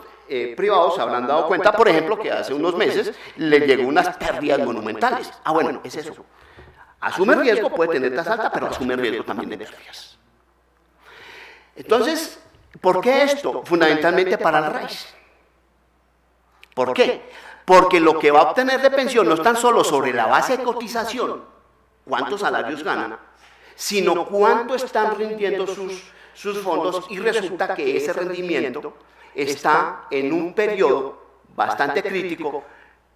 privados se habrán dado cuenta, por ejemplo, que hace unos meses le llegó unas pérdidas monumentales. Ah, bueno, es eso. Asume riesgo, puede tener tasa alta, pero asume riesgo también de pérdidas. Entonces, ¿por qué esto? Fundamentalmente para el RAIS. ¿Por qué? Porque lo que va a obtener de pensión no es tan solo sobre la base de cotización, cuántos salarios gana, sino cuánto están rindiendo sus fondos, y resulta que ese rendimiento está en un periodo bastante crítico,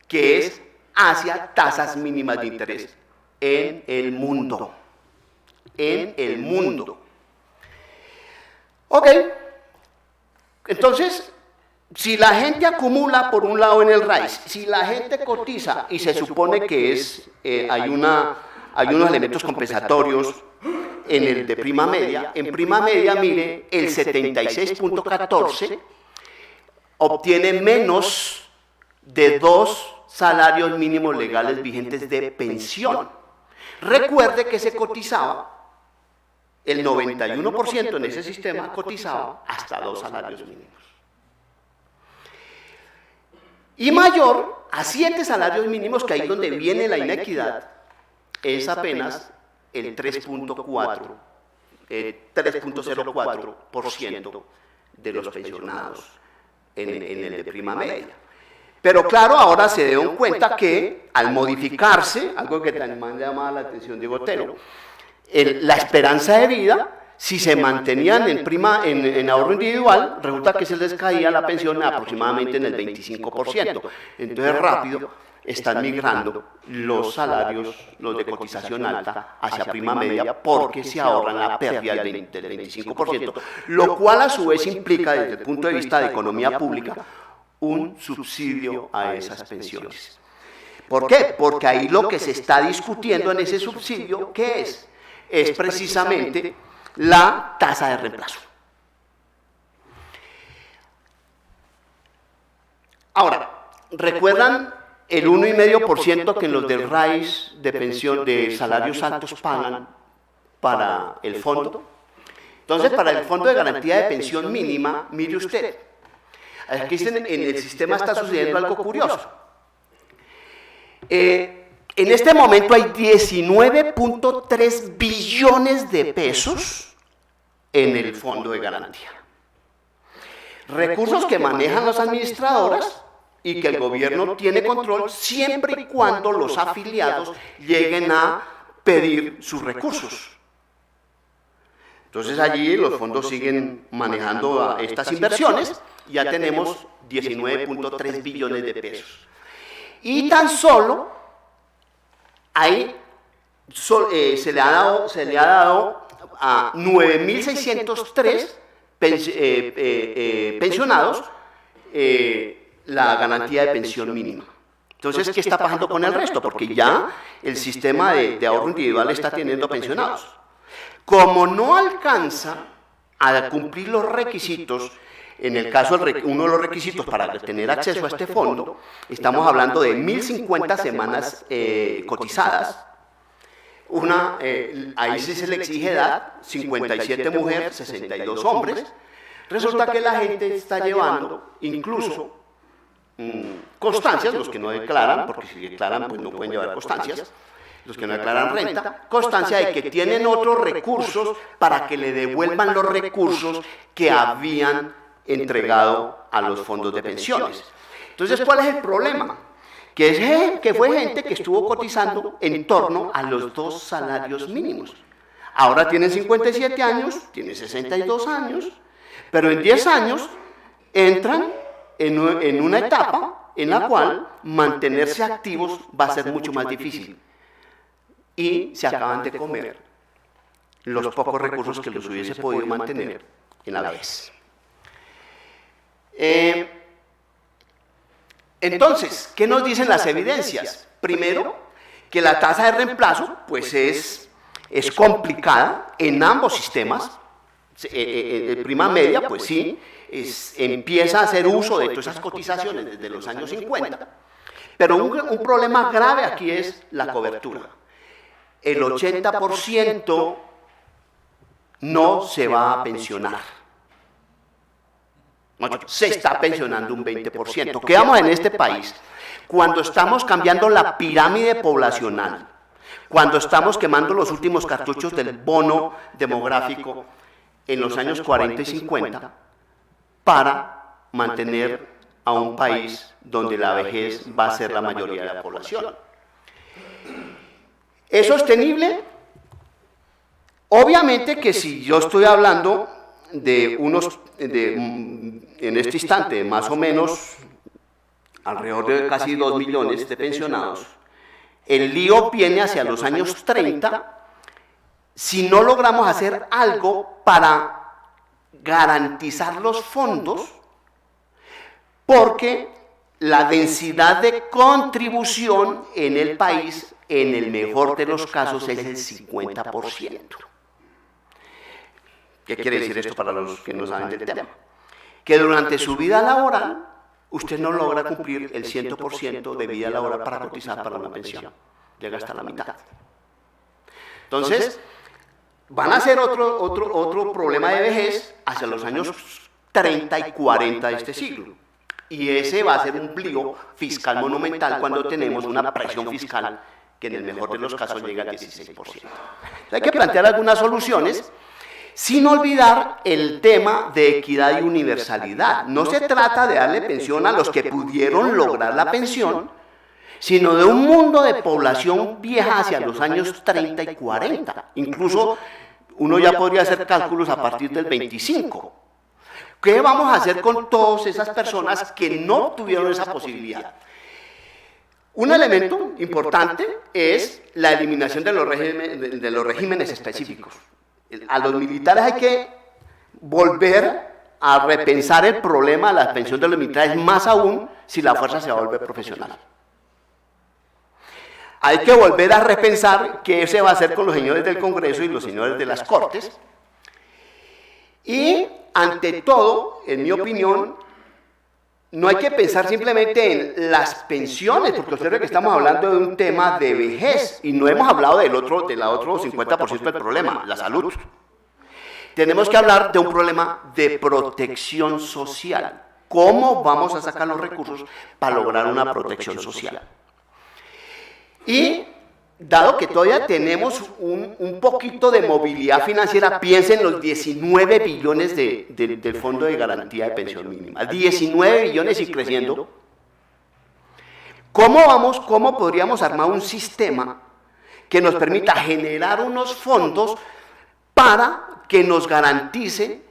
que es hacia tasas mínimas de interés en el mundo. Ok, entonces, si la gente acumula por un lado en el RAIS, si la gente cotiza y se supone que hay unos elementos compensatorios en el de prima media, en prima media, mire, el 76,14 obtiene menos de 2 salarios mínimos legales vigentes de pensión. Recuerde que se cotizaba, el 91% en ese sistema cotizaba hasta 2 salarios mínimos. Y mayor a 7 salarios mínimos, que ahí es donde viene la inequidad, es apenas el 3,04% de los pensionados en el de prima media. Pero claro, ahora se dieron cuenta que al modificarse, algo que también llamaba la atención de Botero, la esperanza de vida, si se mantenían en ahorro individual, resulta que se les caía la pensión aproximadamente en el 25%. Entonces rápido están migrando los salarios, los de cotización alta, hacia prima media, porque se ahorran la pérdida del 25%, lo cual a su vez implica, desde el punto de vista de economía pública, un subsidio a esas pensiones. ¿Por qué? Porque ahí lo que se está discutiendo en ese subsidio, ¿qué es? Es precisamente la tasa de reemplazo. Ahora, ¿recuerdan el 1,5% que los del RAIS de pensión de salarios altos pagan para el fondo? Entonces, para el Fondo de Garantía de Pensión Mínima, mire usted, aquí en el sistema está sucediendo algo curioso. En este momento hay 19.3 billones de pesos en el Fondo de Garantía. Recursos que manejan las administradoras y que el gobierno tiene control siempre y cuando los afiliados lleguen a pedir sus recursos. Entonces allí los fondos siguen manejando estas inversiones, ya tenemos 19.3 billones de pesos. Y tan solo ahí se le ha dado a 9.603 pensionados la garantía de pensión mínima. Entonces, ¿qué está pasando con el resto? Porque ya el sistema de ahorro individual está teniendo pensionados. Como no alcanza a cumplir los requisitos, en el caso, uno de los requisitos para tener acceso a este fondo, estamos hablando de 1.050 semanas cotizadas. Ahí sí se le exige edad, 57 mujeres, 62 hombres. Resulta que la gente está llevando incluso constancias, los que no declaran, porque si declaran pues no pueden llevar constancias, los que no declaran renta, constancia de que tienen otros recursos para que le devuelvan los recursos que habían entregado a los fondos de pensiones. Entonces, ¿cuál es el problema? Que fue gente que estuvo cotizando en torno a los 2 salarios mínimos. Ahora tienen 57 años, tienen 62 años, pero en 10 años entran en una etapa en la cual mantenerse activos va a ser mucho más difícil. Y se acaban de comer los pocos recursos que los hubiese podido mantener en la vez. Entonces, ¿qué nos dicen las evidencias? Primero, que la tasa de reemplazo pues es complicada en ambos sistemas. Prima media, pues sí, empieza a hacer uso de todas esas cotizaciones desde los años 50, pero un problema grave aquí es la cobertura. El 80% no se va a pensionar. Se está pensionando un 20%. ¿Qué vamos en este país? Cuando estamos cambiando la pirámide poblacional, cuando estamos quemando los últimos cartuchos del bono demográfico en los años 40 y 50, para mantener a un país donde la vejez va a ser la mayoría de la población. ¿Es sostenible? Obviamente que si yo estoy hablando de en este instante, más o menos, alrededor de casi 2 millones de pensionados, el lío viene hacia los años 30, si no logramos hacer algo para garantizar los fondos, porque la densidad de contribución en el país, en el mejor de los casos, es el 50%. ¿Qué quiere decir esto para los que no saben del tema? Que durante su vida laboral, usted no logra cumplir el 100% de vida laboral para cotizar para una pensión. Llega hasta la mitad. Entonces, van a ser otro problema de vejez hacia los años 30 y 40 de este siglo. Y ese va a ser un pliego fiscal monumental cuando tenemos una presión fiscal que en el mejor de los casos llega al 16%. Hay que plantear algunas soluciones, sin olvidar el tema de equidad y universalidad. No se trata de darle pensión a los que pudieron lograr la pensión, sino de un mundo de población vieja hacia los años 30 y 40. Incluso uno ya podría hacer cálculos a partir del 25. ¿Qué vamos a hacer con todas esas personas que no tuvieron esa posibilidad? Un elemento importante es la eliminación de los regímenes específicos. A los militares hay que volver a repensar el problema de la pensión de los militares, más aún si la fuerza se va a volver profesional. Hay que volver a repensar qué se va a hacer con los señores del Congreso y los señores de las Cortes. Y, ante todo, en mi opinión, no hay que pensar simplemente en las pensiones, porque ustedes que estamos hablando de un tema de vejez, y no hemos hablado del otro 50% del problema, la salud. tenemos que hablar de un problema de protección social. ¿Cómo vamos a sacar los recursos para lograr una protección social? Y dado que todavía tenemos un poquito de movilidad financiera, piensen en los 19 billones del Fondo de Garantía de Pensión Mínima. 19 billones y creciendo. ¿Cómo podríamos armar un sistema que nos permita generar unos fondos para que nos garantice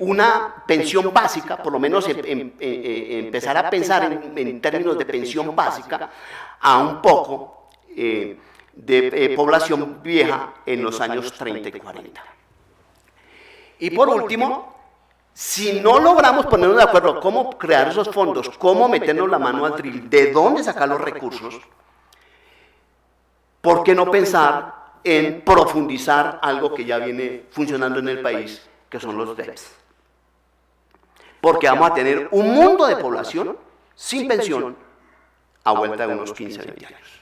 una pensión básica, por lo menos empezar a pensar en términos de pensión básica a un poco de población vieja en los años 30 y 40? Y por último, si no logramos ponernos de acuerdo cómo crear esos fondos, cómo meternos la mano al drill, de dónde sacar los recursos, ¿por qué no pensar en profundizar algo que ya viene funcionando en el país, que son los DEPs? Porque vamos a tener un mundo de población sin pensión a vuelta de unos 15 a 20 años.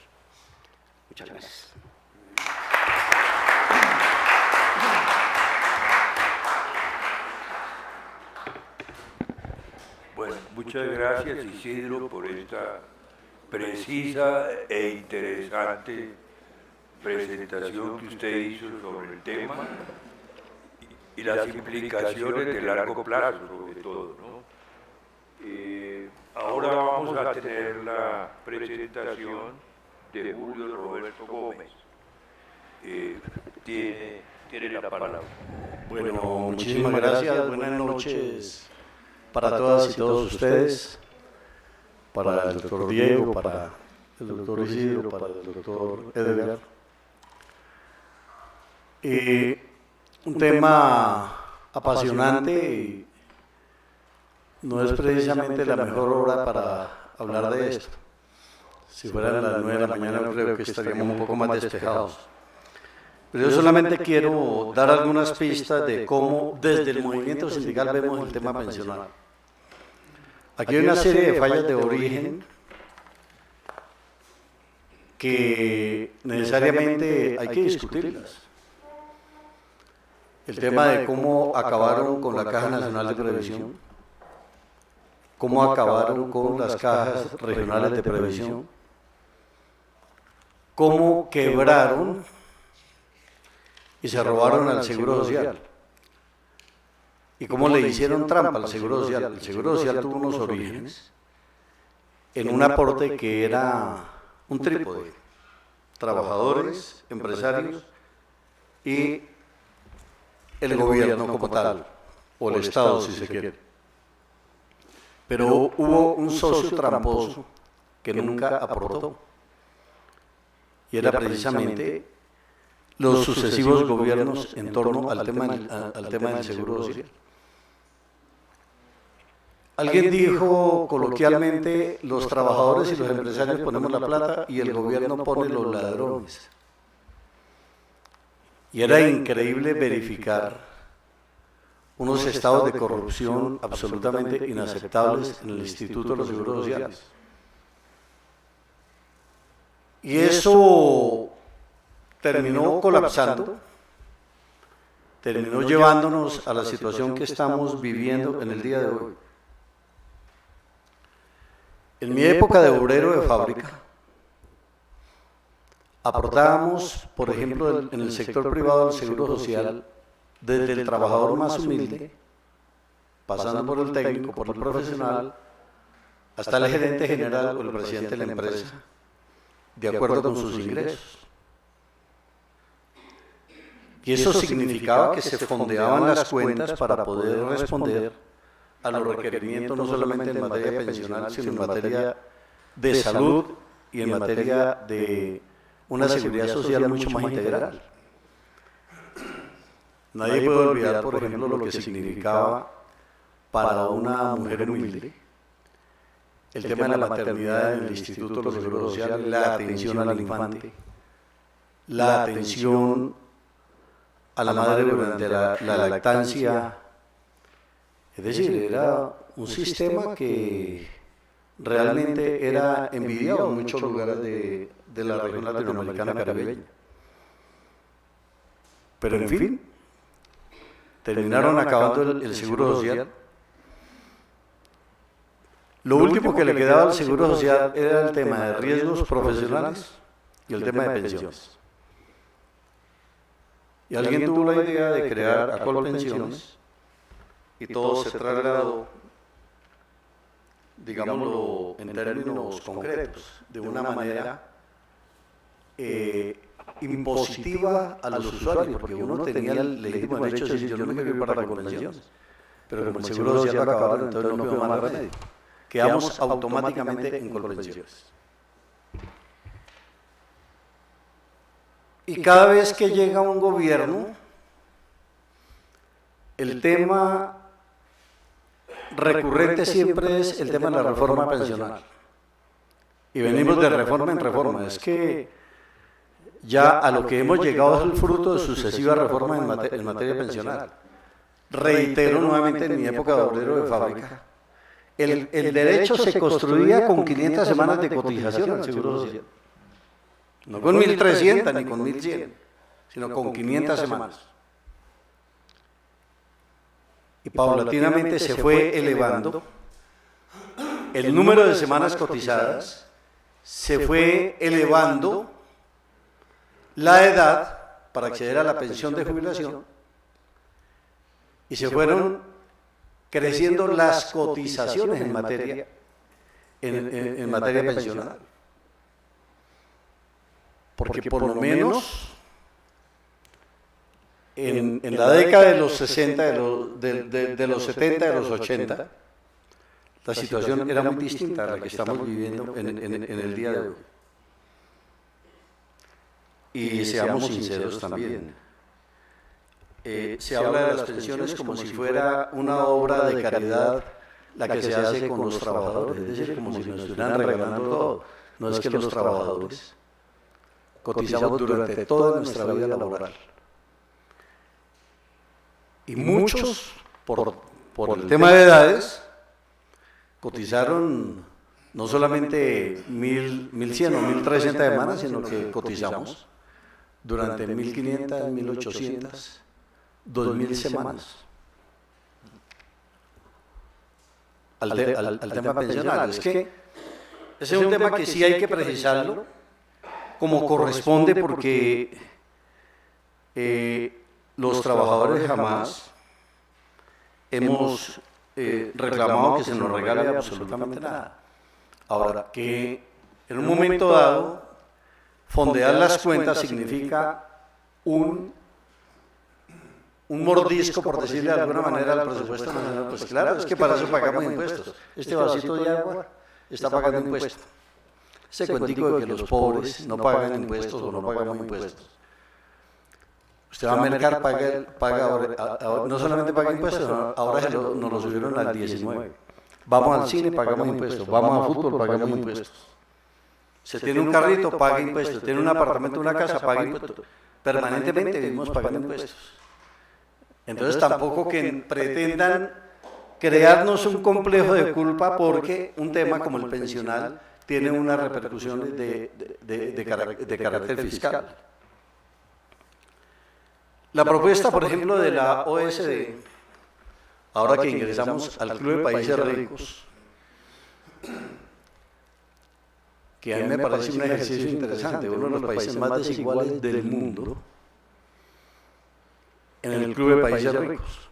Muchas gracias. Bueno, muchas gracias, Isidro, por esta precisa e interesante presentación que usted hizo sobre el tema y las implicaciones de largo plazo, sobre todo, ¿no? Ahora vamos a tener la presentación de Julio Roberto Gómez. Tiene la palabra. Bueno, muchísimas gracias, buenas noches para todas y todos ustedes, para el doctor Diego, para el doctor Isidro, para el doctor Edgar. Un tema apasionante y no es precisamente la mejor hora para hablar de esto. Si fueran las 9 de la mañana creo que estaríamos un poco más despejados. Pero yo solamente quiero dar algunas pistas de cómo desde el movimiento sindical vemos el tema pensional. Aquí hay una serie de fallas de origen que necesariamente hay que discutirlas. El tema de cómo acabaron con la Caja Nacional de Previsión, cómo acabaron con las cajas regionales de previsión, cómo quebraron y se robaron al Seguro Social, y cómo le hicieron trampa al Seguro Social. El Seguro Social tuvo unos orígenes en un aporte que era un trípode: trabajadores, empresarios y el gobierno como tal, o el Estado si se quiere. Pero hubo un socio tramposo que nunca aportó, y era precisamente los sucesivos gobiernos en torno al tema del Seguro Social. Alguien dijo coloquialmente: los trabajadores y los empresarios ponemos la plata y el gobierno pone los ladrones. Y era increíble verificar unos estados de corrupción absolutamente inaceptables en el Instituto de los Seguros Sociales. Y eso terminó colapsando, terminó llevándonos a la situación que estamos viviendo en el día de hoy. En mi época de obrero de fábrica, aportábamos, por ejemplo, en el sector privado del Seguro Social, desde el trabajador más humilde, pasando por el técnico, por el profesional, hasta el gerente general o el presidente de la empresa, de acuerdo con sus ingresos. Y eso significaba que se fondeaban las cuentas para poder responder a los requerimientos no solamente en materia pensional, sino en materia de salud y en materia de una seguridad social mucho más integral. Nadie puede olvidar, por ejemplo, lo que significaba para una mujer humilde el tema de la maternidad en el Instituto de los Seguros Sociales, la atención al infante, la atención a la madre durante la lactancia. Es decir, era un sistema que realmente era envidiado en muchos lugares de la región latinoamericana caribeña. Pero en fin, terminaron acabando el Seguro Social. Lo último que le quedaba al Seguro Social era el tema de riesgos profesionales y el tema de pensiones. Y alguien tuvo la idea de crear Acol Pensiones y todo se trasladó, digámoslo en términos concretos, de una manera impositiva a los usuarios, porque uno tenía el legítimo derecho de decir, yo no me quiero ir para Acol Pensiones, pero como el Seguro Social lo acabaron, entonces no quedó más remedio. Quedamos automáticamente en Colpensiones. Y cada vez que llega un gobierno, el tema recurrente siempre es el tema de la reforma pensional. Y venimos de reforma en reforma. Es que ya a lo que hemos llegado es el fruto de sucesivas reformas en materia pensional. Reitero nuevamente en mi época de obrero de fábrica. El derecho se construía con 500 semanas de cotización al Seguro Social. No con 1.300 ni con 1.100, sino con 500 semanas. Y paulatinamente se fue elevando el número de semanas cotizadas, se fue elevando la edad para acceder a la pensión de jubilación y se fueron creciendo las cotizaciones en materia pensional. Porque por lo menos en la década de los 60, de los 70, de los 80, la situación era muy distinta a la que estamos viviendo en el día de hoy. Y seamos sinceros también. Se habla de las pensiones como si fuera una obra de caridad la que se hace con los trabajadores, es decir, como si nos estuvieran regalando todo. No es que los trabajadores cotizamos durante toda nuestra vida laboral. Y muchos, por el tema de edades, cotizaron no solamente 1.100 o 1.300 semanas, sino que cotizamos durante 1.500, 1.800, 2.000 semanas al tema pensional. Es que ese es un tema que sí hay que precisarlo como corresponde, porque los trabajadores jamás hemos reclamado que se nos regale absolutamente nada. Ahora, que en un momento dado fondear las cuentas significa un mordisco, por decirle de alguna manera, al presupuesto nacional, pues claro, es que para eso pagamos impuestos. Este vasito de agua está pagando impuestos. Ese cuentico de que los pobres no pagan impuestos o no pagamos impuestos. Usted va a mercar, no solamente paga impuestos, ahora nos lo subieron al 19. Vamos al cine, pagamos impuestos. Vamos a fútbol, pagamos impuestos. Se tiene un carrito, paga impuestos. Tiene un apartamento, una casa, paga impuestos. Permanentemente vivimos pagando impuestos. Entonces tampoco que pretendan crearnos un complejo de culpa porque un tema como el pensional tiene unas repercusiones de carácter fiscal. La propuesta, por ejemplo, de la OSD, ahora que ingresamos al Club de Países Ricos, que a mí me parece un ejercicio interesante, uno de los países más desiguales del mundo, en el Club de Países Ricos.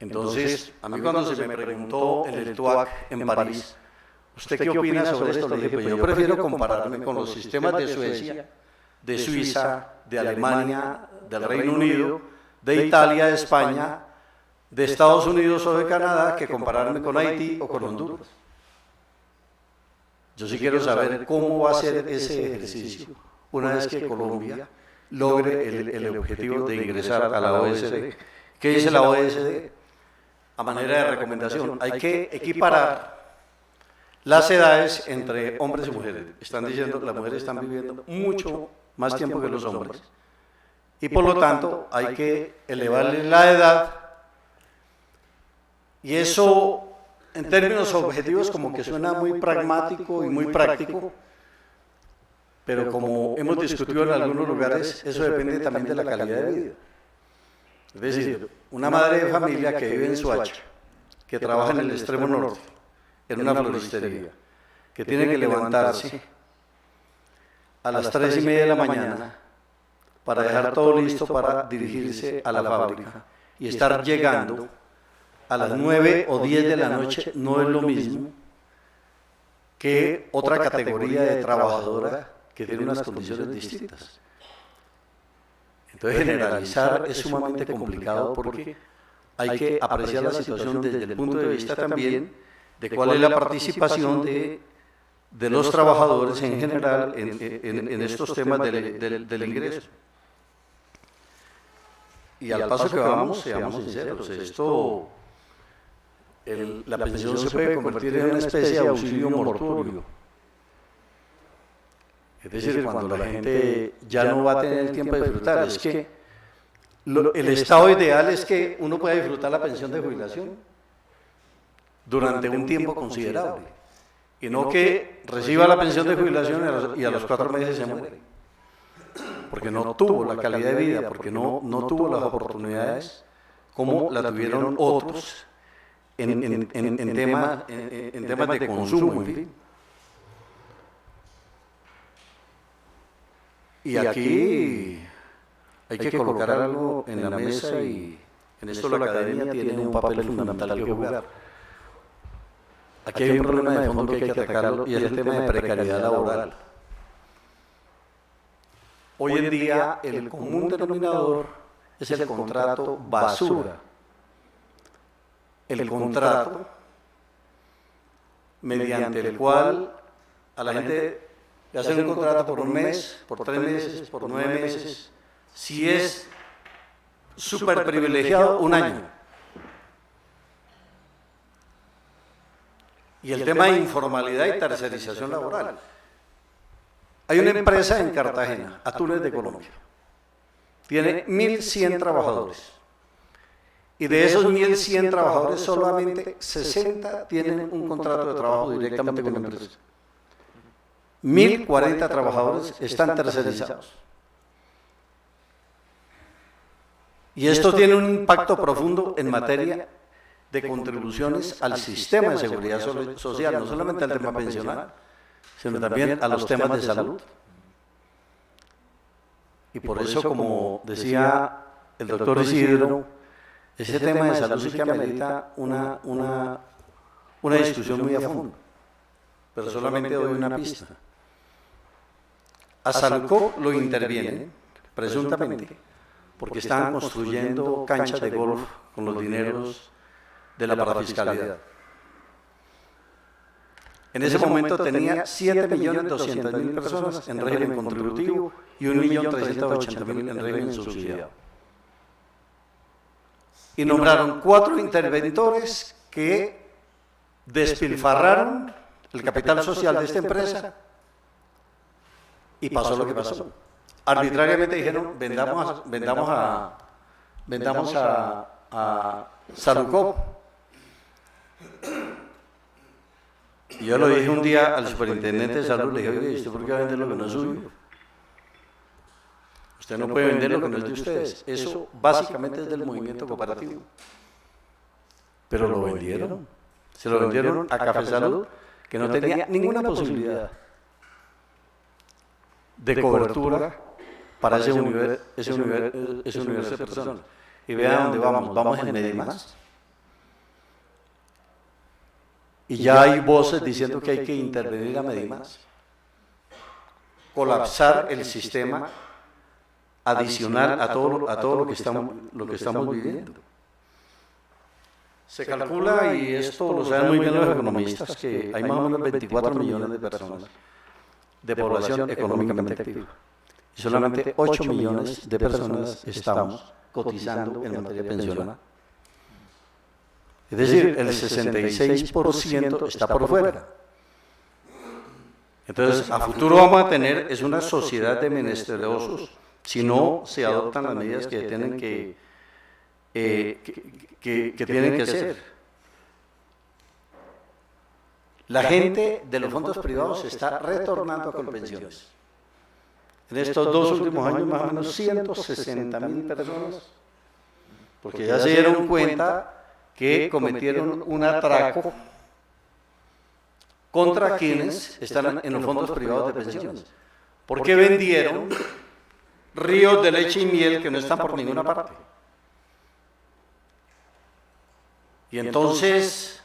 Entonces, a mí cuando se me preguntó en el TUAC en París, ¿usted qué opina sobre esto? Le dije, pues yo prefiero compararme con los sistemas de Suecia, de Suiza, de Alemania, del Reino Unido, de Italia, de España, de Estados Unidos o de Canadá, que compararme con Haití o con Honduras. Yo sí quiero saber cómo va a ser ese ejercicio una vez que Colombia logre el objetivo de ingresar a la OSD. ¿Qué dice la OSD? A manera de recomendación, hay que equiparar las edades entre hombres y mujeres. Están diciendo que las mujeres están viviendo mucho más tiempo que los hombres. Y por lo tanto hay que elevarle la edad. Y eso, en términos objetivos, como que suena muy pragmático y muy práctico, pero como hemos discutido en algunos lugares, eso depende también de la calidad de vida. Es decir, una madre de familia que vive en Soacha, que trabaja en el extremo norte, en una floristería, que tiene que levantarse a las 3:30 de la mañana para dejar todo listo para dirigirse a la fábrica y estar llegando a las 9 o 10 de la noche, no es lo mismo que otra categoría de trabajadora que tiene unas condiciones distintas. Entonces generalizar es sumamente complicado porque hay que apreciar la situación desde el punto de vista también de cuál es la participación de los trabajadores en general en estos temas del ingreso. Y al paso que vamos, seamos sinceros, la pensión se puede convertir en una especie de auxilio mortuorio. Es decir, cuando la gente ya no va a tener el tiempo de disfrutar, es que el estado ideal es que uno pueda disfrutar la pensión de jubilación durante un tiempo considerable, y no que reciba la pensión de jubilación y a los 4 meses se muere, porque no tuvo la calidad de vida, porque no tuvo las oportunidades como la tuvieron otros en temas de consumo, en fin. Y aquí hay que colocar algo en la mesa, y en esto la academia tiene un papel fundamental que jugar. Aquí hay un problema de fondo que hay que atacarlo, y es el tema de precariedad laboral. Hoy en día el común denominador es el contrato basura. El contrato mediante el cual a la gente le hacen un contrato por 1 mes, por 3 meses, por 9 meses, si es súper privilegiado, 1 año. Y el tema de informalidad y tercerización laboral. Hay una empresa en Cartagena, Atunes de Colombia, tiene 1.100 trabajadores. Y de esos 1.100 trabajadores, solamente 60 tienen un contrato de trabajo directamente con la empresa. 1.040 trabajadores están tercerizados. Y esto tiene un impacto profundo en materia de contribuciones al sistema de seguridad social, no solamente al tema pensional, sino también a los temas de salud. Y por eso, como decía el doctor Isidro, ese tema de salud sí que amerita una discusión muy a fondo, pero solamente doy una pista. A Salcó lo intervienen, presuntamente, porque estaban construyendo canchas de golf con los dineros de la parafiscalidad. En ese momento tenía 7.200.000 personas en régimen contributivo y 1.380.000 en régimen subsidiado. Y nombraron 4 interventores que despilfarraron el capital social de esta empresa, y pasó lo que pasó. Arbitrariamente dijeron, vendamos a Salcó. Y yo lo dije un día al superintendente de salud, le dije, oye, ¿usted por qué va a vender lo que no es suyo? Usted no puede vender lo que no es de ustedes. Eso básicamente es del movimiento cooperativo. Pero lo vendieron. Se lo vendieron a Café Salud, que no tenía ninguna posibilidad de cobertura para ese universo de personas. Y vean dónde vamos en Medimás. Y ya hay voces diciendo que hay que intervenir a Medimás, colapsar el sistema adicional a todo lo que estamos viviendo. Se calcula, y esto lo saben muy bien los economistas, que hay más o menos 24 millones de personas de población económicamente activa. Y solamente 8 millones de personas estamos cotizando en materia pensional. Es decir, el 66% está por fuera. Entonces, a futuro vamos a tener una sociedad de menesterosos si no se adoptan las medidas que tienen que hacer. La gente de los fondos privados se está retornando a Colpensiones. En estos 2 últimos años, más o menos 160.000 personas porque ya se dieron cuenta que cometieron un atraco contra quienes están en los fondos privados de pensiones, porque vendieron ríos de leche y miel que no están por ninguna parte. Y entonces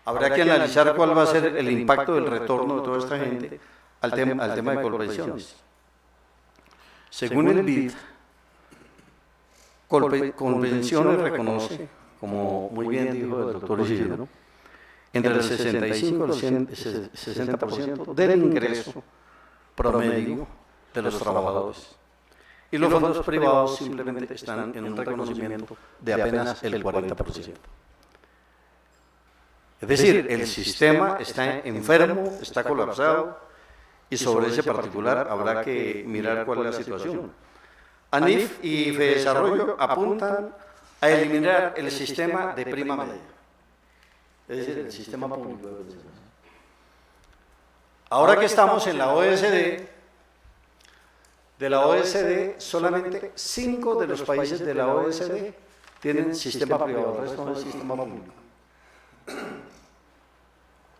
habrá que analizar cuál va a ser el impacto del retorno de toda esta gente al tema de Colpensiones. Según el BID, Colpensiones reconoce, como muy bien dijo el doctor Isidro, entre el 65 y el 60% del ingreso promedio de los trabajadores. Y los fondos privados simplemente están en un reconocimiento de apenas el 40%. Es decir, el sistema está enfermo, está colapsado, y sobre ese particular habrá que mirar cuál es la situación. ANIF y FEDesarrollo apuntan a eliminar el sistema de prima media, es decir, el sistema público de pensiones. Ahora que estamos en la OECD, de la OECD, solamente 5 de los países de la OECD tienen sistema privado, el resto no es sistema público.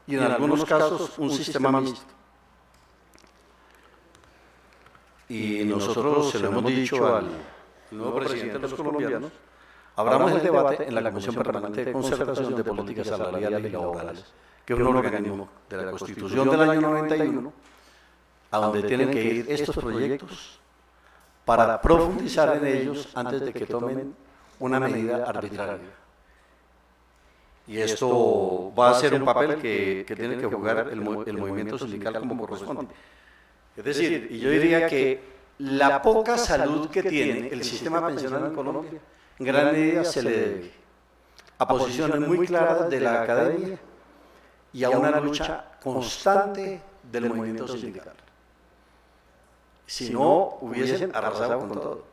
Y en algunos casos un sistema mixto. Y nosotros se lo hemos dicho al nuevo presidente de los colombianos, abramos el debate en la Comisión Permanente de Concertación de Políticas Salariales y Laborales, que es un organismo de la Constitución del año 91, a donde tienen que ir estos proyectos para profundizar en ellos antes de que tomen una medida arbitraria. Y esto va a ser un papel que tiene que jugar el movimiento sindical como corresponde. Es decir, y yo diría que la poca salud que tiene el sistema pensional en Colombia, en gran medida se le debe a posiciones muy claras de la academia y a una lucha constante del movimiento sindical. Si no, hubiesen arrasado con todo.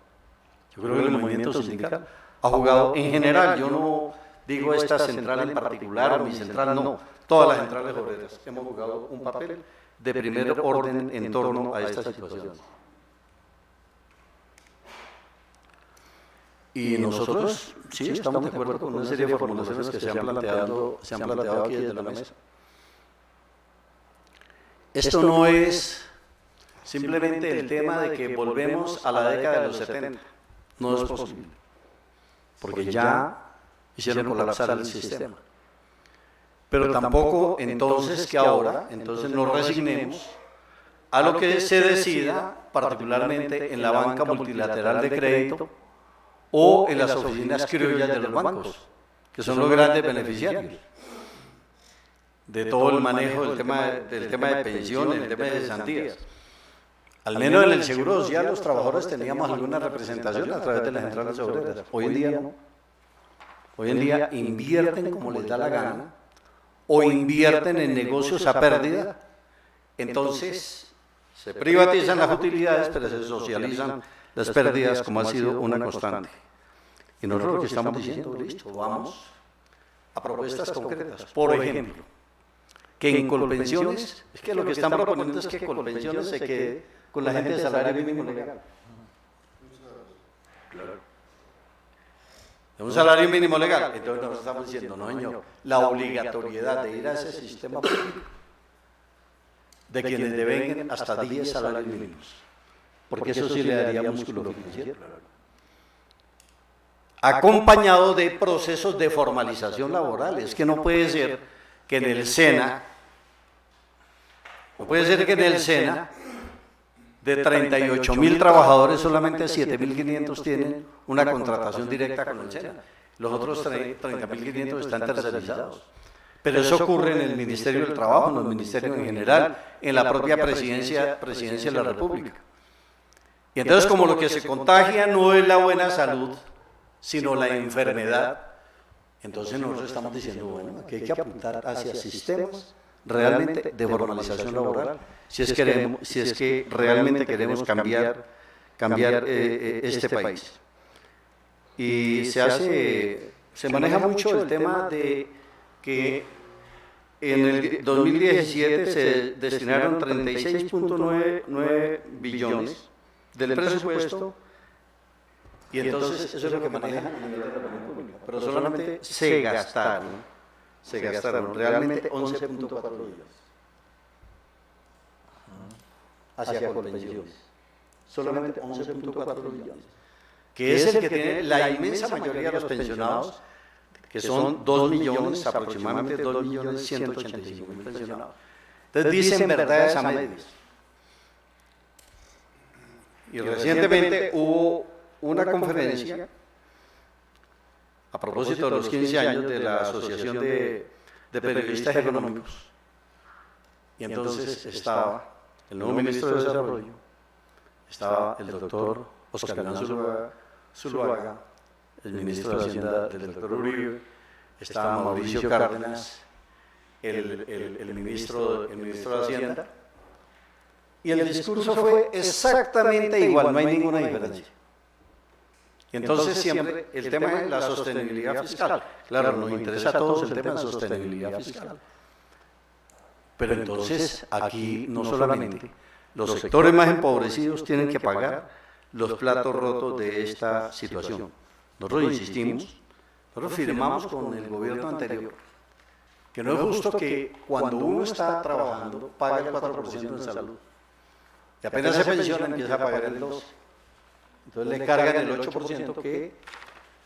Yo creo que el movimiento sindical ha jugado en general, yo no digo esta central en particular o mi central, no, todas las centrales obreras hemos jugado un papel de primer orden en torno a esta situación. Y nosotros sí estamos de acuerdo con una serie de formulaciones que se han planteado aquí desde la mesa. Esto no es simplemente el tema de que volvemos a la década de los 70, no es posible, porque ya hicieron colapsar el sistema. Pero tampoco entonces que ahora, entonces nos resignemos a lo que se decida, particularmente en la banca multilateral de crédito o en las oficinas criollas de los bancos, que son los grandes beneficiarios de todo el manejo del tema de pensiones, del tema de cesantías. Al menos en el Seguro Social los trabajadores teníamos alguna representación a través de las centrales obreras. Hoy en día no. Hoy en día invierten como les da la gana o invierten en negocios a pérdida, entonces se privatizan las utilidades pero se socializan las pérdidas como ha sido una constante. Y nosotros lo que estamos diciendo, listo, vamos a propuestas concretas. Por ejemplo, que en Colpensiones, es que lo que están proponiendo es que Colpensiones se quede con la gente de salario mínimo legal. Un salario mínimo legal. Entonces nos estamos diciendo, no señor, la obligatoriedad de ir a ese sistema público de quienes devenguen hasta 10 salarios mínimos, porque eso sí le daría músculo financiero. Acompañado de procesos de formalización laboral. Es que no puede ser que en el SENA, de 38.000 trabajadores, solamente 7.500 tienen una contratación directa con el SENA. Los otros 30.500 están tercerizados. Pero eso ocurre en el Ministerio del Trabajo, en los ministerios en general, en la propia presidencia de la República. Y entonces, como lo que se contagia no es la buena salud, sino la enfermedad, entonces nosotros estamos diciendo, bueno, que hay que apuntar hacia sistemas realmente de formalización laboral, si es que realmente queremos cambiar este país. Y se maneja mucho el tema de que en el 2017 se destinaron 36.9 billones del presupuesto, y entonces eso es lo que manejan en el pero solamente se gastaron realmente 11.4 billones hacia Colpensiones. Solamente 11.4 billones. Que es el que tiene la inmensa mayoría de los pensionados, que son 2 millones, aproximadamente 2.185.000 pensionados. Entonces dicen verdades a medias. Y recientemente hubo una conferencia a propósito de los 15 años de la Asociación de Periodistas Económicos. Y entonces estaba el nuevo ministro de Desarrollo, estaba el doctor Oscar Iván Zuluaga, el ministro de Hacienda del doctor Uribe, estaba Mauricio Cárdenas, el ministro de Hacienda, y el discurso fue exactamente igual, no hay ninguna diferencia. Y entonces siempre el tema es la sostenibilidad fiscal. Claro, nos interesa a todos el tema de sostenibilidad fiscal. Pero entonces aquí no solamente los sectores más empobrecidos tienen que pagar los platos rotos de esta situación. Nosotros insistimos, nosotros firmamos con el gobierno anterior que no es justo que cuando uno está trabajando pague el 4% en salud. Y apenas se pensiona empieza a pagar el 2%. Entonces le cargan el 8%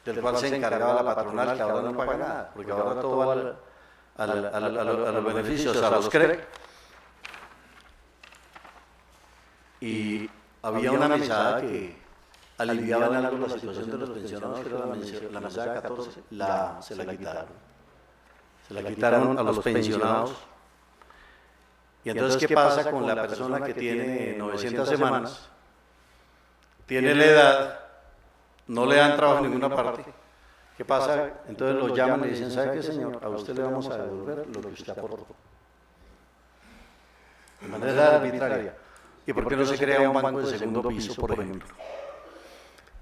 del cual se encargaba la patronal, que ahora no paga nada, porque ahora todo va a los beneficios, a los CREC. Y había una mesada que aliviaba en algo la situación de los pensionados, que era la mesada 14, se la quitaron. Se la quitaron a los pensionados. Y entonces, ¿qué pasa con la persona que tiene 900 semanas? Tiene la edad, no le dan trabajo en ninguna parte. ¿Qué pasa? Entonces lo llaman y le dicen, ¿sabe qué, señor? A usted le vamos a devolver lo que usted aportó. De manera arbitraria. ¿Y por qué no se crea un banco de segundo piso, por ejemplo?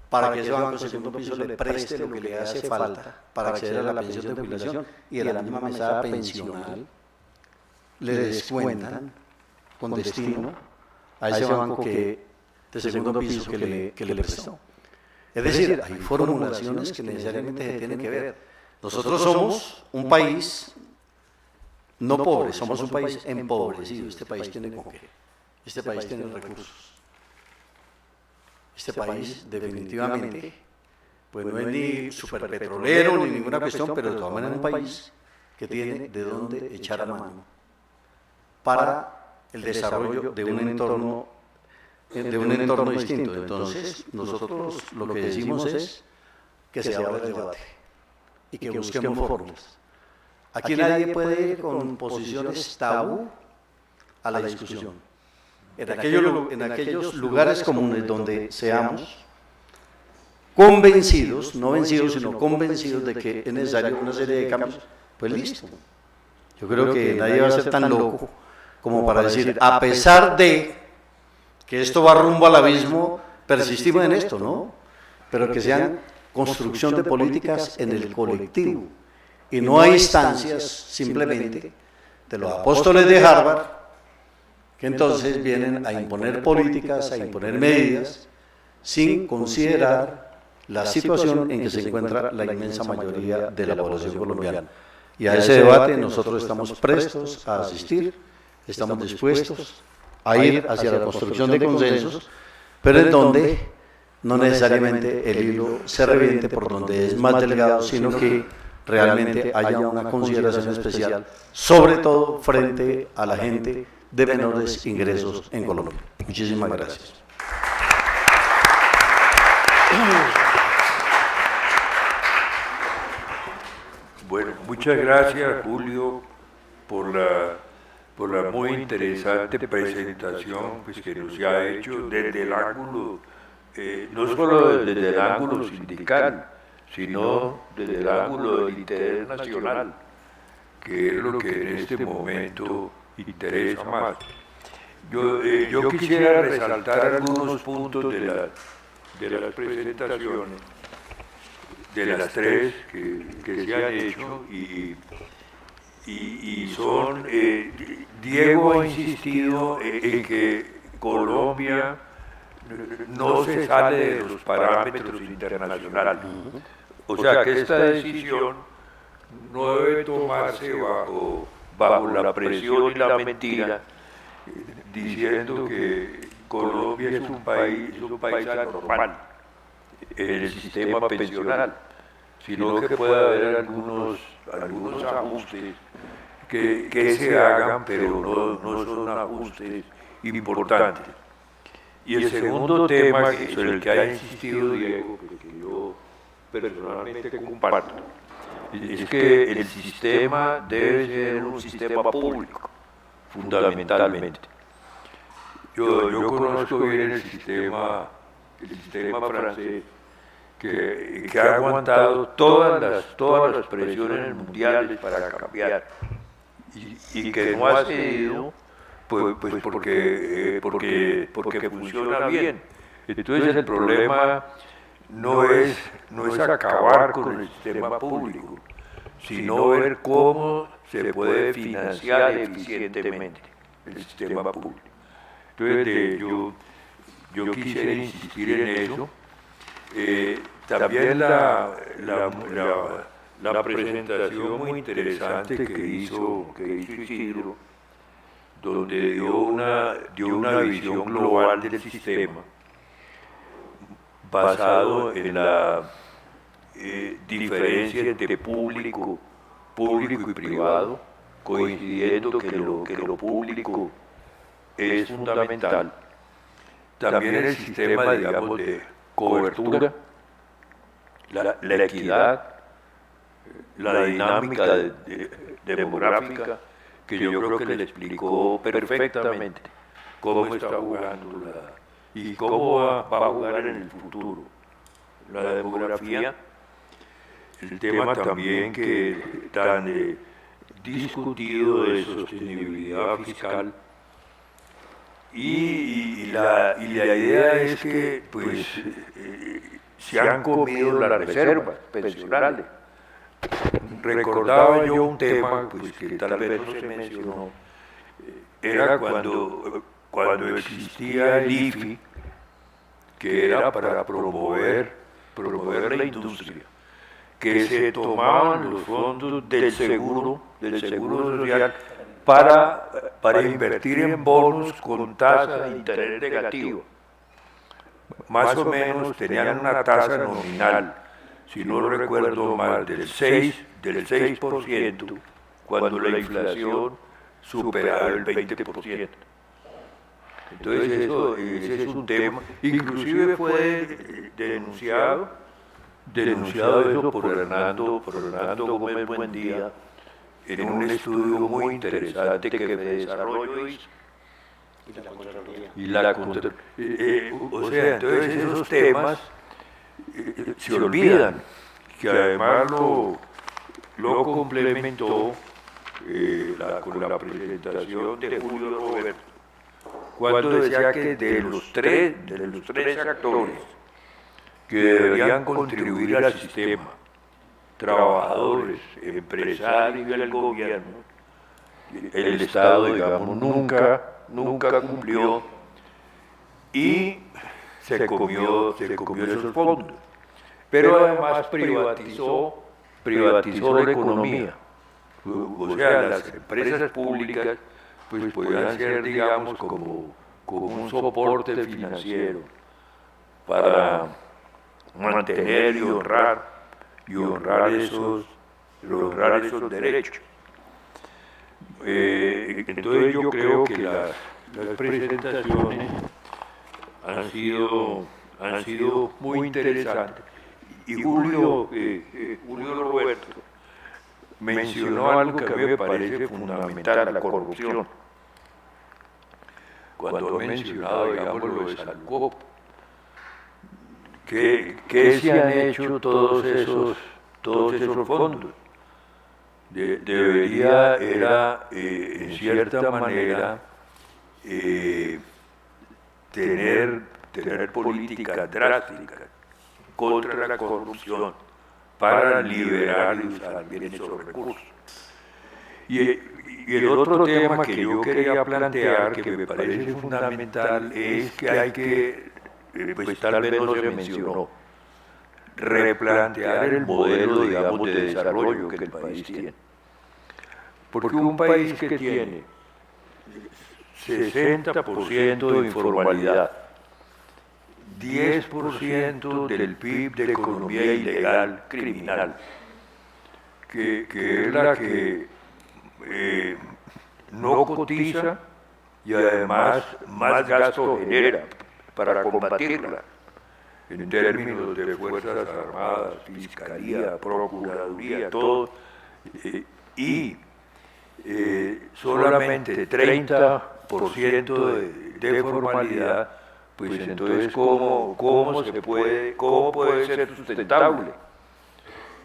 Para que ese banco de segundo piso le preste lo que le hace falta para acceder a la pensión de jubilación y a la misma mesada pensional le descuentan con destino a ese banco de segundo piso que le prestó. Es decir, hay formulaciones que necesariamente se tienen que ver. Nosotros somos un país no pobre, somos un país empobrecido. Este país tiene con qué. Este país tiene recursos. Este país definitivamente, pues no es ni superpetrolero ni ninguna cuestión, pero de todas maneras es un país que tiene de dónde echar a mano para el desarrollo de un entorno distinto. Entonces, nosotros lo que decimos es que se abra el debate y que busquemos fórmulas. Aquí nadie puede ir con posiciones tabú a la discusión. En aquellos lugares comunes donde seamos convencidos, no vencidos, sino convencidos de que es necesario una serie de cambios, pues listo. Yo creo que nadie va a ser tan loco como para decir, a pesar de que esto va rumbo al abismo, persistimos en esto, ¿no? Pero que sean construcción de políticas en el colectivo y no a instancias simplemente de los apóstoles de Harvard, que entonces vienen a imponer políticas, a imponer medidas, sin considerar la situación en que se encuentra la inmensa mayoría de la población colombiana. Y a ese debate nosotros estamos prestos a asistir, estamos dispuestos a ir hacia la construcción de consensos, pero en donde no necesariamente el hilo se reviente por donde es más delgado, sino que realmente haya una consideración especial, sobre todo frente a la gente de menores ingresos en Colombia. Muchísimas gracias. Bueno, muchas gracias, Julio, por la muy interesante presentación pues, que nos ha hecho desde el ángulo, no solo desde el ángulo sindical, sino desde el ángulo del interés nacional, que es lo que en este momento interesa más. Yo quisiera resaltar algunos puntos de las presentaciones, de las tres que se han hecho, y son, Diego ha insistido en que Colombia no se sale de los parámetros internacionales. O sea que esta decisión no debe tomarse bajo la presión y la mentira, diciendo que Colombia es un país anormal en el sistema pensional, sino que puede haber algunos ajustes que se hagan, pero no son ajustes importantes. Y el segundo tema sobre el que ha insistido Diego, que yo personalmente comparto, es que el sistema debe ser un sistema público, fundamentalmente. Yo conozco bien el sistema francés, que ha aguantado todas las presiones mundiales para cambiar, y que no ha cedido, pues porque funciona bien. Entonces el problema no es acabar con el sistema público, sino ver cómo se puede financiar eficientemente el sistema público. Entonces yo quisiera insistir en eso. También la presentación muy interesante que hizo Isidro, donde dio una visión global del sistema, basado en la diferencia entre público y privado, coincidiendo que lo público es fundamental. También el sistema, digamos, de cobertura, la equidad, la dinámica demográfica, que yo creo que le explicó perfectamente cómo está jugando y cómo va a jugar en el futuro la demografía. El tema también que tan discutido de sostenibilidad fiscal, y la idea es que pues se han comido las reservas pensionales. Recordaba yo un tema pues, que tal vez no se mencionó, era cuando existía el IFI, que era para promover la industria, que se tomaban los fondos del seguro social para invertir en bonos con tasa de interés negativa. Más o menos tenían una tasa nominal, si no lo recuerdo mal, del 6%, cuando la inflación superaba el 20%. Entonces ese es un tema, inclusive fue denunciado eso por Hernando Gómez Buendía, en un estudio muy interesante que me desarrollo hizo. Y la Contraloría. O sea, entonces esos temas se olvidan, que además lo complementó con la presentación de Julio Roberto, cuando decía que de los tres actores que deberían contribuir al sistema, trabajadores, empresarios y el gobierno, el Estado, digamos, nunca cumplió y se comió esos fondos. Pero además privatizó la economía. O sea, las empresas públicas pues podían ser, digamos, como un soporte financiero para mantener y honrar esos derechos. Entonces yo creo que las presentaciones han sido muy interesantes. Y Julio Roberto mencionó algo que a mí me parece fundamental, la corrupción. Cuando ha mencionado, digamos, lo de Salcop, ¿qué se han hecho todos esos fondos? Debería, en cierta manera, tener políticas drásticas contra la corrupción para liberar y usar bien esos recursos. Y el otro tema que yo quería plantear, que me parece fundamental, es que hay que, pues tal vez no se mencionó, replantear el modelo, digamos, de desarrollo que el país tiene. Porque un país que tiene 60% de informalidad, 10% del PIB de economía ilegal, criminal, que es la que no cotiza y además más gasto genera para combatirla, en términos de Fuerzas Armadas, Fiscalía, Procuraduría, todo, y solamente 30% de formalidad, pues entonces ¿cómo puede ser sustentable?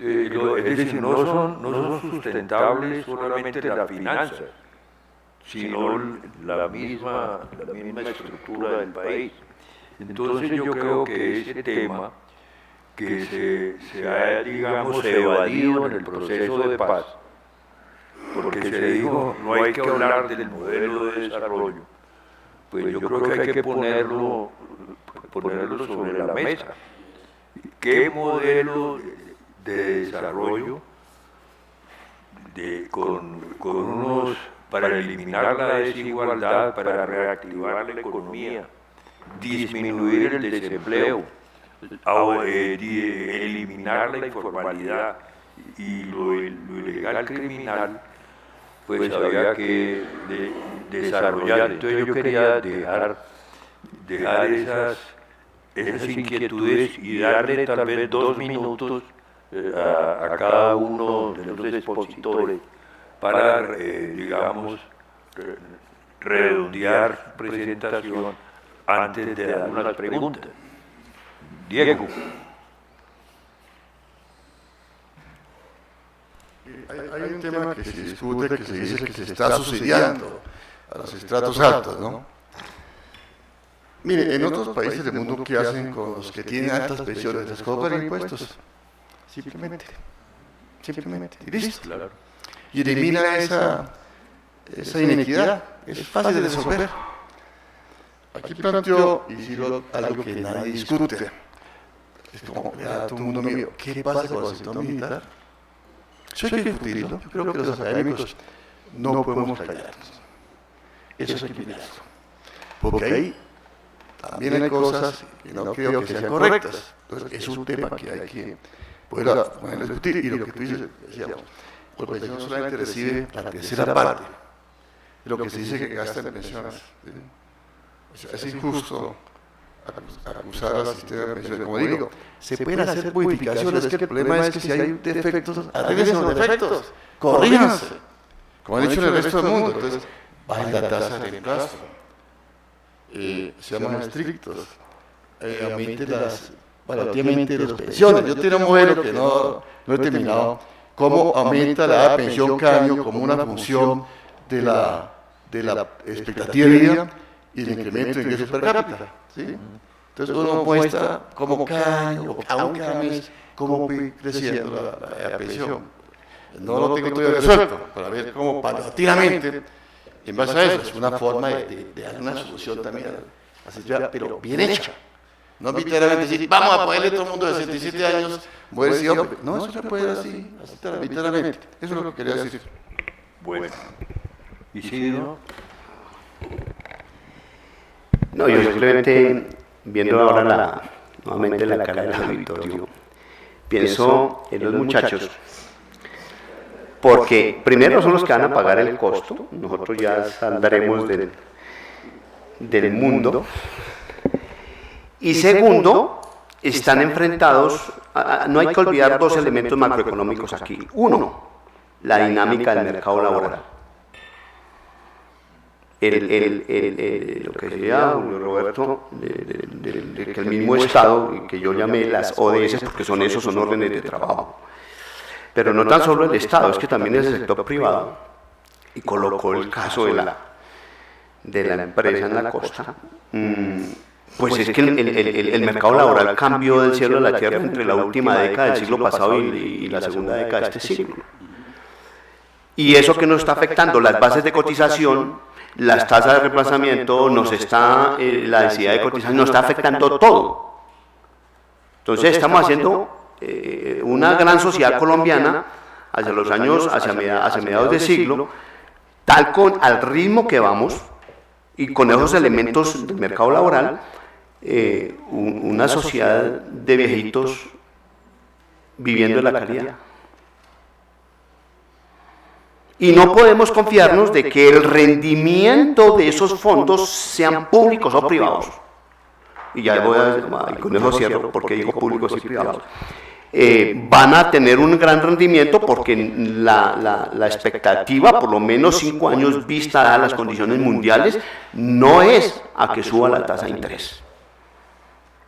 Es decir, no son sustentables solamente las finanzas, sino la misma estructura del país. Entonces yo creo que ese tema que se ha, digamos, evadido en el proceso de paz, porque se dijo no hay que hablar del modelo de desarrollo, pues yo creo que hay que ponerlo sobre la mesa. ¿Qué modelo de desarrollo con unos para eliminar la desigualdad, para reactivar la economía, disminuir el desempleo, eliminar la informalidad y lo ilegal criminal, pues había que desarrollar? Entonces yo quería dejar esas inquietudes y darle tal vez 2 minutos a cada uno de los expositores para, digamos, redondear su presentación antes de dar unas preguntas. Diego. Hay un tema que se discute, que se dice que se está subsidiando a los estratos altos, ¿no? Mire, en otros países del mundo, ¿qué hacen con los que tienen altas pensiones? Les cobran impuestos. Simplemente. Y listo. Claro. Y elimina esa inequidad. Es fácil de resolver. Aquí planteo, y digo algo que nadie discute. Es como, ya todo el mundo mío, ¿qué pasa con el sector militar? Eso hay que discutirlo. Yo creo que los académicos no podemos callarnos. Eso hay que mirarlo. Porque ahí también hay cosas que no creo que sean correctas. Entonces, es un tema que hay que poder discutir. Y lo que tú dices, decíamos, porque no solamente recibe la tercera parte de lo que se dice que gasta en pensiones. O sea, es injusto acusar al sistema de pensiones. Como digo, se pueden hacer modificaciones, que el problema es que si hay defectos, arreglen los defectos, corríjanse, como han dicho en el resto del mundo. Entonces, bajen la tasa de reemplazo, sean más estrictos, aumenten relativamente las pensiones. Yo tengo un modelo que no he terminado, cómo aumenta la pensión cada año como una función de la expectativa de vida y el incremento de ingresos per cápita, ¿sí? Entonces uno muestra cómo cada año, aún cada mes, cómo va creciendo la pensión. No lo tengo todavía resuelto, para ver cómo paulatinamente, en base a eso, es una forma de dar una solución también, así ya, pero bien hecha. No arbitrariamente decir, vamos a ponerle a todo el mundo de 67 años, muere ese hombre. No, eso se puede así arbitrariamente. Eso es lo que quería decir. Bueno. Isidro. No, yo simplemente, viendo ahora nuevamente la cara del auditorio, pienso en los muchachos, porque primero son los que van a pagar el costo, nosotros ya saldremos del mundo, y segundo, están enfrentados, no hay que olvidar 2 elementos macroeconómicos aquí. Uno, la dinámica del mercado laboral. Lo que decía Julio Roberto, de que el mismo Estado, que yo llamé las ODS, porque son órdenes de trabajo, pero no tan solo el Estado, es que también el sector privado, y colocó el caso de la empresa en la costa, pues es que el mercado laboral cambió del cielo a la tierra entre la última década del siglo pasado y la segunda década de este siglo. Y eso que nos está afectando las bases de cotización, las tasas de reemplazamiento, la densidad de cotización, nos está afectando todo. Entonces estamos haciendo una gran sociedad colombiana hacia los años, hacia mediados de siglo, al ritmo que vamos y con esos elementos del mercado laboral, una sociedad de viejitos viviendo en la calidad. Y no podemos confiarnos de que el rendimiento de esos fondos sean públicos o privados. Y ya con eso cierro, porque digo públicos y privados. Van a tener un gran rendimiento porque la expectativa, por lo menos 5 años vista a las condiciones mundiales, no es a que suba la tasa de interés.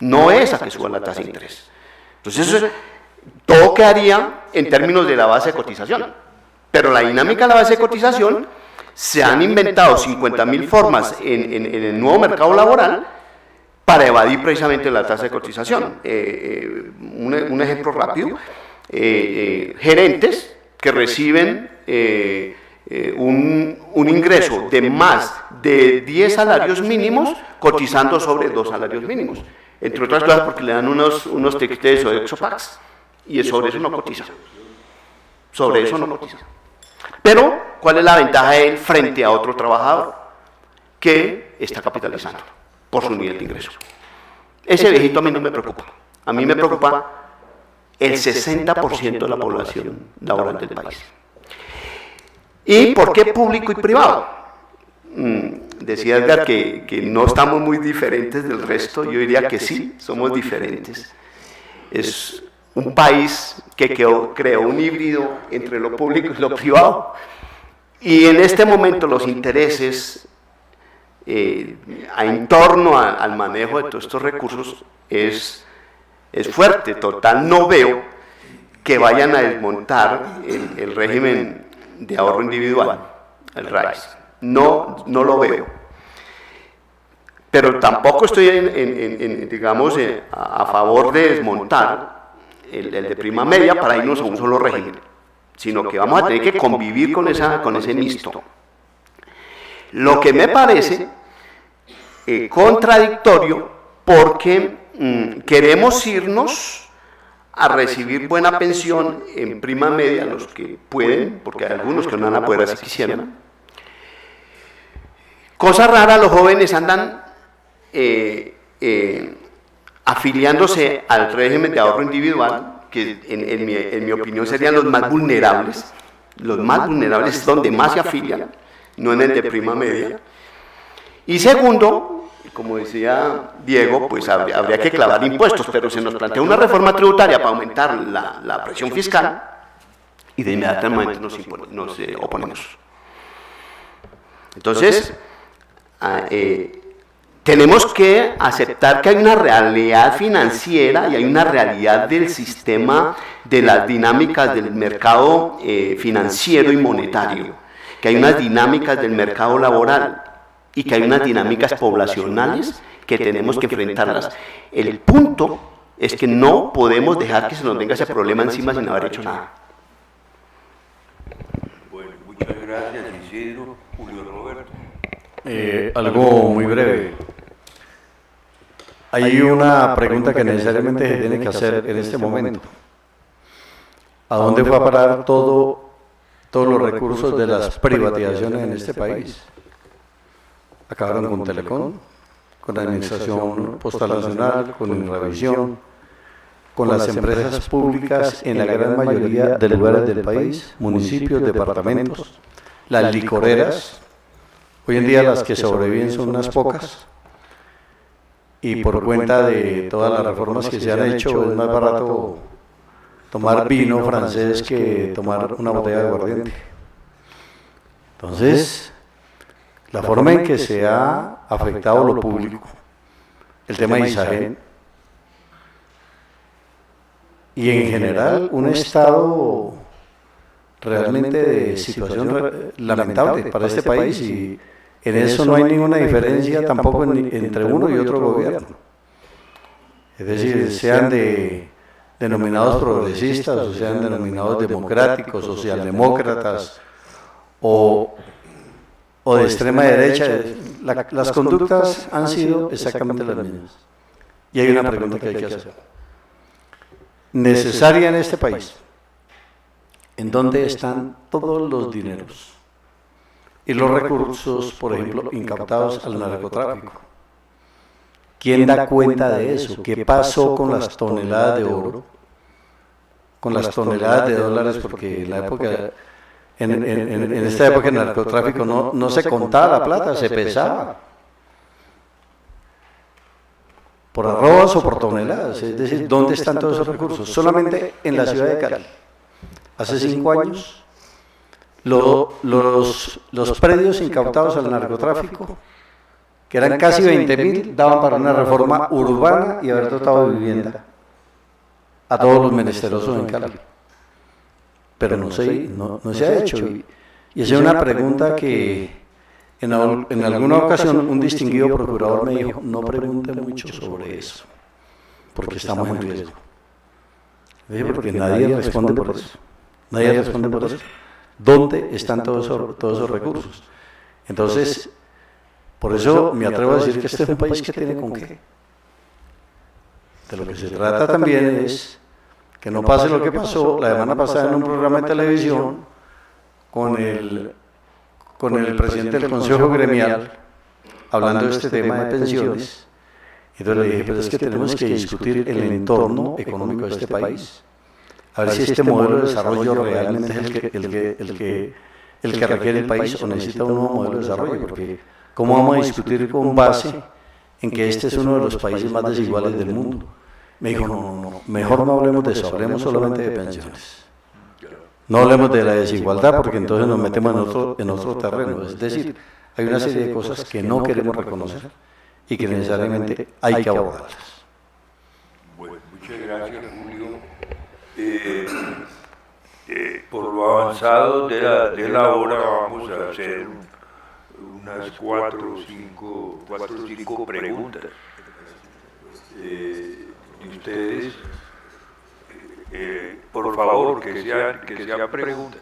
No es a que suba la tasa de interés. Entonces, todo quedaría en términos de la base de cotización. Pero la dinámica de la base de cotización, se han inventado 50.000 formas en el nuevo mercado laboral para evadir precisamente la tasa de cotización. Un ejemplo rápido, gerentes que reciben un ingreso de más de 10 salarios mínimos cotizando sobre 2 salarios mínimos, entre otras cosas porque le dan unos tickets o exopax y sobre eso no cotiza. Sobre eso no cotiza. Pero, ¿cuál es la ventaja de él frente a otro trabajador? Que está capitalizando por su nivel de ingreso. Ese viejito a mí no me preocupa. A mí me preocupa el 60% de la población laboral del país. ¿Y por qué público y privado? Decía Edgar que no estamos muy diferentes del resto. Yo diría que sí, somos diferentes. Es un país que creó un híbrido entre lo público y lo privado, y en este momento los intereses en torno al manejo de todos estos recursos es fuerte. Total, no veo que vayan a desmontar el régimen de ahorro individual, el RAIS. No lo veo. Pero tampoco estoy, digamos, a favor de desmontar el de prima media para irnos a un solo régimen, sino que vamos a tener que convivir con ese mixto. Lo que me parece contradictorio, porque queremos irnos a recibir buena pensión en prima media los que pueden, porque hay algunos que no van a poder así quisieran. Cosa rara, los jóvenes andan afiliándose al régimen de ahorro individual, que en mi opinión serían los más vulnerables. Los más vulnerables es donde más se afilian, no en el de prima media. Y segundo, como decía Diego, pues habría que clavar impuestos, pero se nos plantea una reforma tributaria para aumentar la presión fiscal y de inmediatamente nos oponemos. Entonces, tenemos que aceptar que hay una realidad financiera y hay una realidad del sistema, de las dinámicas del mercado financiero y monetario, que hay unas dinámicas del mercado laboral y que hay unas dinámicas poblacionales que tenemos que enfrentarlas. El punto es que no podemos dejar que se nos venga ese problema encima sin haber hecho nada. Bueno, muchas gracias, Isidro. Julio Roberto. Algo muy breve. Hay una pregunta que necesariamente se tiene que hacer en este momento. ¿A dónde fue a parar todos los recursos de las privatizaciones en este país? Acabaron con Telecom, con la Administración Postal Nacional, con Inravisión, con las empresas públicas en la gran mayoría de lugares del país, municipios, departamentos, las licoreras. Hoy en día las que sobreviven son unas pocas, y por cuenta de todas las reformas que se han hecho es más barato tomar vino francés que tomar una botella de aguardiente. Entonces, la forma en que se ha afectado lo público, el tema de Isagen, y en general un estado realmente de situación lamentable para este país, y en eso no hay ninguna diferencia tampoco entre uno y otro gobierno. Es decir, sean denominados progresistas, o sean denominados democráticos, socialdemócratas, o de extrema derecha, las conductas han sido exactamente las mismas. Y hay una pregunta que hay que hacer. necesaria en este país, en donde están todos los dineros y los recursos, por ejemplo, incautados al narcotráfico. ¿Quién da cuenta de eso? ¿Qué pasó con las toneladas de oro? Con las toneladas de dólares, porque en la época, en esta época el narcotráfico no se contaba la plata, se pesaba. Por arrobas o por toneladas, es decir, ¿dónde están todos esos recursos? Solamente en la ciudad de Cali. Hace 5 años, los predios incautados al narcotráfico, que eran casi 20.000, daban para una reforma urbana y haber dotado de vivienda a todos los menesterosos en Cali. Pero no se ha hecho. Y esa es una pregunta que en alguna ocasión un distinguido procurador me dijo: no pregunte mucho sobre eso, porque estamos en riesgo. Porque nadie responde por eso. Nadie responde por eso. ¿Dónde están todos esos recursos? Entonces, por eso me atrevo a decir que este es un país que tiene con qué. De lo que se trata también es que no pase lo que pasó la semana pasada en un programa de televisión con el presidente del Consejo Gremial hablando de este tema de pensiones. Entonces le dije: pero es que tenemos que discutir el entorno económico de este país, a ver si este modelo de desarrollo realmente es el que requiere el país, o necesita un nuevo modelo de desarrollo, porque ¿cómo vamos a discutir con base en que este es uno de los países más desiguales del mundo? Me dijo: no, mejor no hablemos de eso, hablemos solamente de pensiones. No hablemos de la desigualdad, porque entonces nos metemos en otro terreno. Es decir, hay una serie de cosas que no queremos reconocer y que necesariamente hay que abordarlas. Bueno, muchas gracias, Julio. Por lo avanzado de la hora vamos a hacer unas 4 o 5 preguntas de ustedes. Por favor, que sean preguntas.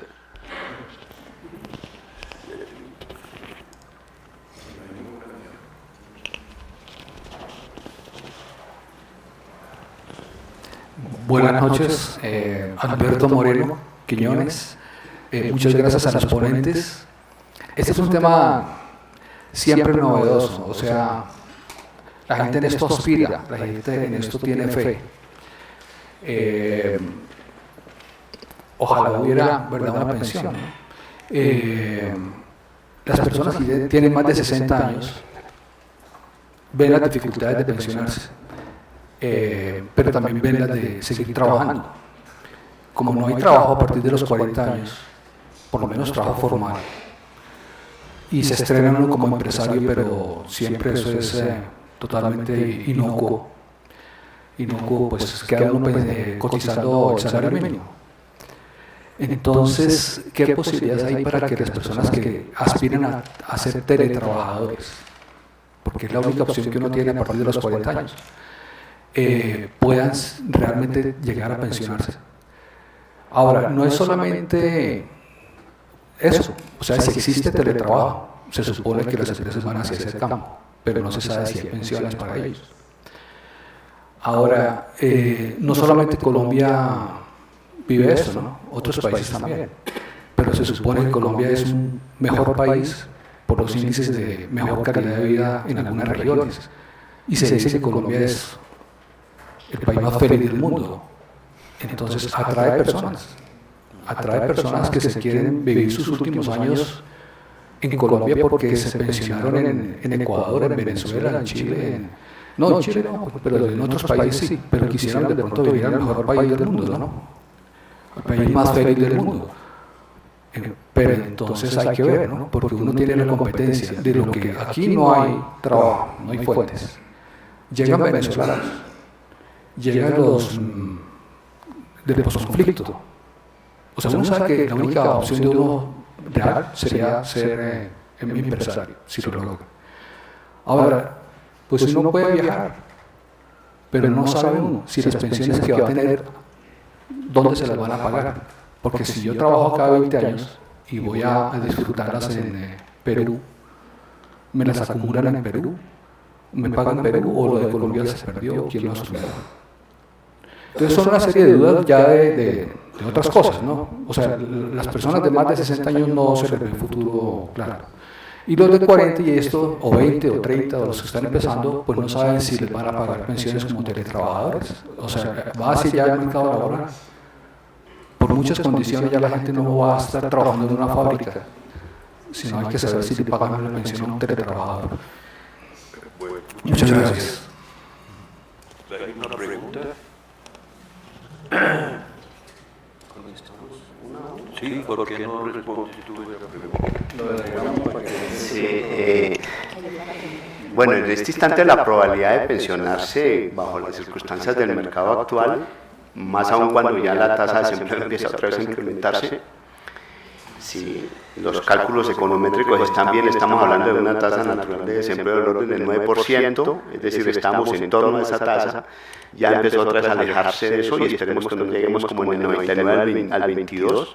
Buenas noches, Alberto Moreno Quiñones. Muchas gracias a los ponentes. Este es un tema siempre novedoso, o sea, la gente en esto aspira, la gente en esto tiene fe. Ojalá hubiera, ¿verdad?, una pensión, ¿no? Las personas que tienen más de 60 años ven las dificultades de pensionarse, pero también ven las de seguir trabajando. Como no hay trabajo a partir de los 40 años, por lo menos trabajo formal, y se estrena uno como empresario, pero siempre eso es totalmente inocuo, pues queda uno cotizando el salario mínimo. Entonces, ¿qué posibilidades hay para que las personas que aspiren a ser teletrabajadores, porque es la única opción que uno tiene a partir de los 40 años, puedan realmente llegar a pensionarse? Ahora, no es solamente eso, o sea, si existe teletrabajo, se supone que las empresas van hacia ese campo, pero no se sabe si hay pensiones para ellos. Ahora, no solamente Colombia vive esto, ¿no? Otros países también, pero se supone que Colombia es un mejor país por los índices de mejor calidad de vida en algunas regiones, y se dice que Colombia es el país más feliz del mundo. Entonces atrae personas que se quieren vivir sus últimos años en Colombia porque se pensionaron en Ecuador, en Venezuela, en Chile, no, en Chile no, pero en otros países sí, pero quisieran de pronto vivir en el mejor país del mundo, ¿no? El país más feliz del mundo. Pero entonces hay que ver, ¿no? Porque uno tiene la competencia de lo que aquí no hay trabajo, no hay fuentes. Llegan venezolanos, llegan los del posconflicto. O sea, uno sabe que la única opción de uno real sería ser empresario, si lo logra. Ahora, pues uno puede viajar, pero no sabe uno si las pensiones que va a tener, dónde se las van a pagar. Porque si yo trabajo cada 20 años y voy a disfrutarlas en Perú, me las acumulan en Perú, me pagan en Perú, o lo de Colombia se perdió, ¿quién lo asumió? Entonces son una serie de dudas ya de otras cosas, ¿no? O sea, las personas de más de 60 años no se les ve futuro claro. Y los de 40 y esto, o 20 o 30, o los que están empezando, pues no saben si les van a pagar pensiones como teletrabajadores. O sea, va hacia ya el mercado laboral. Por muchas condiciones ya la gente no va a estar trabajando en una fábrica, sino hay que saber si le pagan una pensión a un teletrabajador. Muchas gracias. ¿Hay una pregunta? Sí, ¿por qué no respondes tú esa pregunta? Sí, bueno, en este instante la probabilidad de pensionarse bajo las circunstancias del mercado actual, más aún cuando ya la tasa de desempleo empieza otra vez a incrementarse, si los cálculos econométricos están bien, estamos hablando de una tasa natural de desempleo del orden del 9%, es decir, estamos en torno a esa tasa, ya empezó otra vez a alejarse de eso y esperemos que no lleguemos como en el 99 al 22%,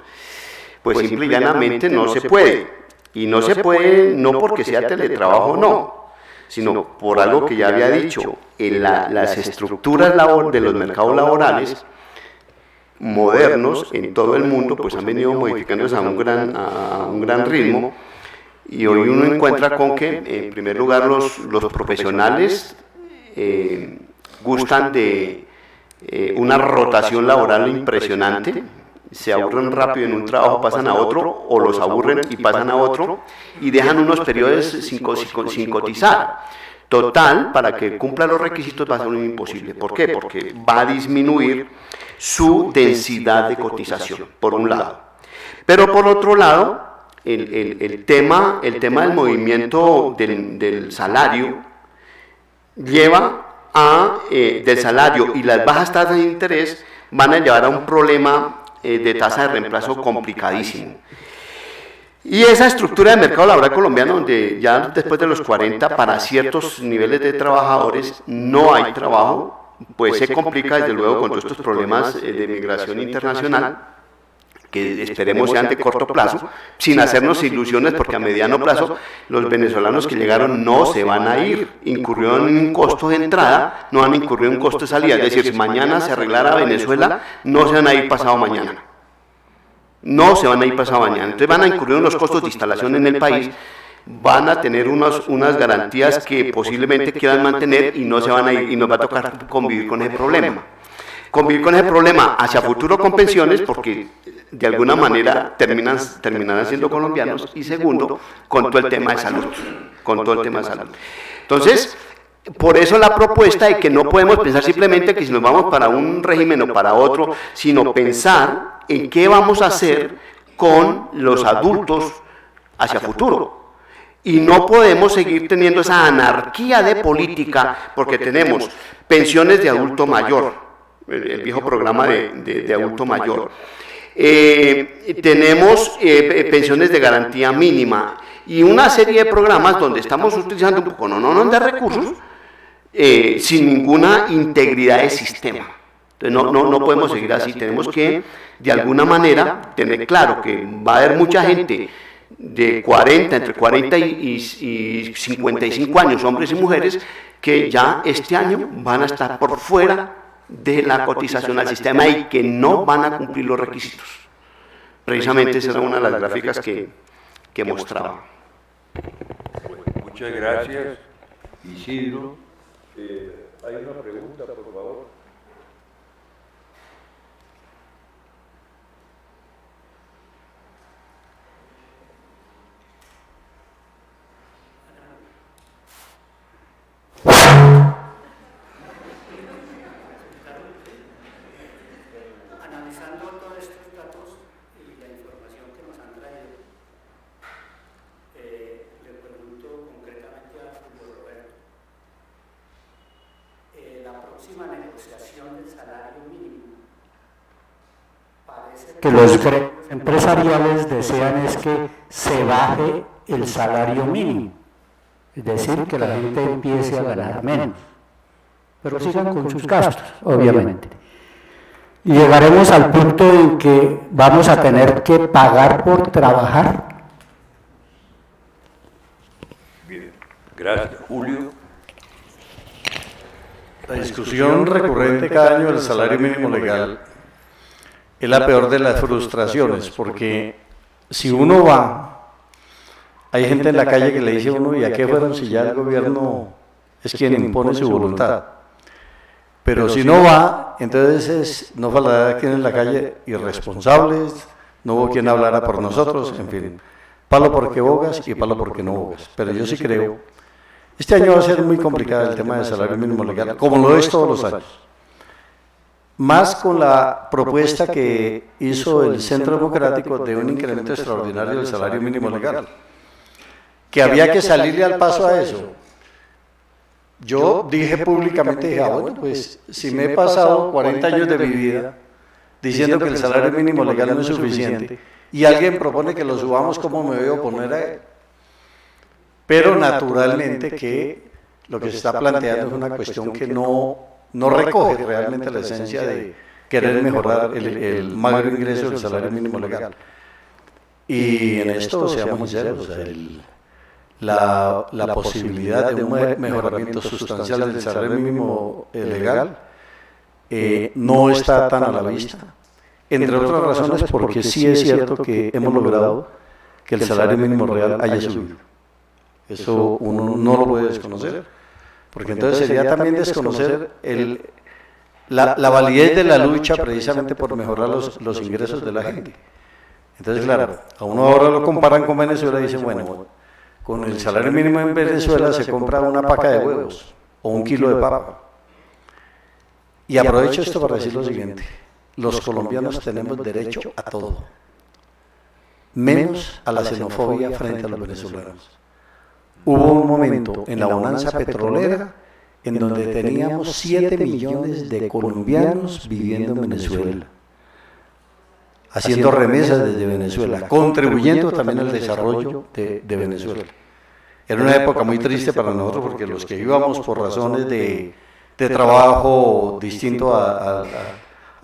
pues simple y llanamente no se puede. Y no se puede no porque sea teletrabajo o no, sino por algo que ya había dicho, en las estructuras de los mercados laborales modernos en todo el mundo pues han venido modificándose a un gran ritmo, y hoy uno encuentra con que en primer lugar los profesionales gustan de una rotación laboral impresionante, se aburren rápido en un trabajo, pasan a otro, o los aburren y pasan a otro, y dejan unos periodos sin cotizar. Total, para que cumpla los requisitos va a ser un imposible. ¿Por qué? Porque va a disminuir su densidad de cotización, por un lado. Pero por otro lado, el tema del movimiento del salario lleva a, del salario y las bajas tasas de interés van a llevar a un problema de tasa de reemplazo complicadísimo. Y esa estructura de mercado laboral colombiano, donde ya después de los 40 para ciertos niveles de trabajadores no hay trabajo, pues se complica desde luego con todos estos problemas de migración internacional, que esperemos sean de corto plazo, sin hacernos ilusiones, porque a mediano plazo los venezolanos que llegaron no se van a ir, incurrieron en un costo de entrada, no han incurrido en un costo de salida, es decir, si mañana se arreglara Venezuela, no se van a ir pasado mañana. No se van a ir pasado mañana, entonces van a incurrir en los costos de instalación en el país, van a tener unas garantías que posiblemente quieran mantener y no se van a ir, y nos va a tocar convivir con ese problema. Convivir con ese problema hacia futuro con pensiones, porque de alguna manera terminarán siendo colombianos, y segundo, con todo el tema de salud, Entonces, por eso la propuesta de que no podemos pensar simplemente que si nos vamos para un régimen o para otro, sino pensar en qué vamos a hacer con los adultos hacia futuro. Y no podemos seguir teniendo esa anarquía de política, porque tenemos pensiones de adulto mayor, el viejo programa de adulto mayor, tenemos pensiones de garantía mínima y una serie de programas donde estamos utilizando un poco de recursos sin ninguna integridad de sistema. Entonces no podemos seguir así, tenemos que de alguna manera tener claro que va a haber mucha gente de entre 40 y 55 años, hombres y mujeres, que ya este año van a estar por fuera de la cotización al sistema y que no van a cumplir los requisitos. Precisamente esa era una de las gráficas que mostraba. Muchas gracias, Isidro. Hay una pregunta, por favor. Analizando todos estos datos y la información que nos han traído, le pregunto concretamente a Julio Roberto, la próxima negociación del salario mínimo, parece que los gremios empresariales desean es que se baje el salario mínimo, es decir, que la gente empiece a ganar menos, pero sigan con sus gastos, obviamente. Y llegaremos al punto en que vamos a tener que pagar por trabajar. Bien, gracias, Julio. La discusión recurrente cada año del salario mínimo legal es la peor de las frustraciones, porque si uno va, hay gente en la calle que le dice a uno, ¿y a qué fueron si ya el gobierno es quien impone su voluntad? Pero si no va, entonces no faltará quien en la calle irresponsables, no hubo quien hablara por nosotros, en fin, palo porque bogas y palo porque no bogas. Pero yo sí creo, este año va a ser muy complicado el tema del salario mínimo legal, como lo es todos los años. Más con la propuesta que hizo el Centro Democrático de un incremento extraordinario del salario mínimo legal, que había que salirle al paso a eso. Yo dije públicamente, bueno, pues si me he pasado 40 años de mi vida diciendo que el salario mínimo legal no es suficiente y alguien propone que lo subamos, ¿cómo me voy a oponer a él? Pero naturalmente que lo que se está planteando es una cuestión que no recoge realmente la esencia de querer mejorar el magro ingreso del salario mínimo legal. Y en esto, seamos sinceros, la posibilidad de un mejoramiento sustancial del salario mínimo legal no está tan a la vista, entre otras razones porque sí es cierto que hemos logrado que el salario mínimo real haya subido. Eso uno no lo puede desconocer, porque entonces sería también desconocer la validez de la lucha precisamente por mejorar los ingresos de la gente. Entonces, claro, a uno ahora lo comparan con Venezuela y dicen, bueno, con el salario mínimo en Venezuela se compra una paca de huevos o un kilo de papa. Y aprovecho esto para decir lo siguiente, los colombianos tenemos derecho a todo, menos a la xenofobia frente a los venezolanos. Hubo un momento en la bonanza petrolera en donde teníamos 7 millones de colombianos viviendo en Venezuela, haciendo remesas desde Venezuela, contribuyendo también al desarrollo de Venezuela. Era una época muy triste para nosotros porque los que íbamos por razones de trabajo distinto a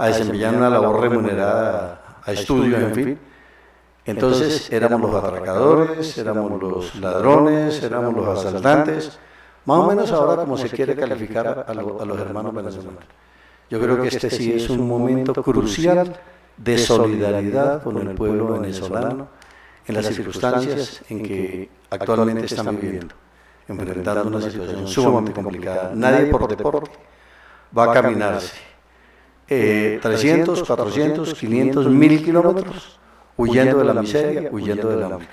desempeñar una labor remunerada, a estudios, en fin, entonces éramos los atracadores, éramos los ladrones, éramos los asaltantes, más o menos ahora como se quiere calificar a los hermanos venezolanos. Yo creo que este sí es un momento crucial de solidaridad con el pueblo venezolano en las circunstancias en que actualmente están viviendo, enfrentando una situación sumamente complicada. Nadie por deporte va a caminarse 300, 400, 500, 1000 kilómetros huyendo de la miseria, huyendo del hambre.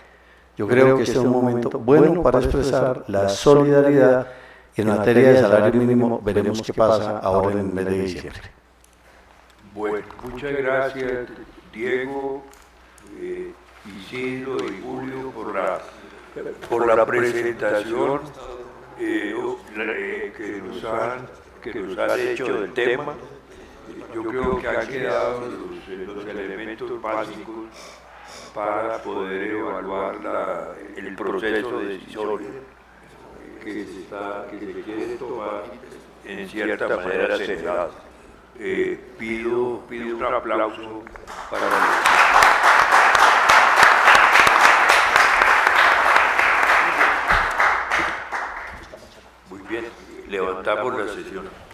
Yo creo que este es un momento bueno para expresar la solidaridad y en materia de salario mínimo veremos qué pasa ahora en el mes de diciembre. Bueno, muchas gracias Diego, Isidro y Julio por la presentación que nos han hecho del tema. Yo creo que han quedado los elementos básicos para poder evaluar el proceso decisorio que se quiere tomar en cierta manera acelerado. Pido un aplauso para Muy bien, levantamos la sesión.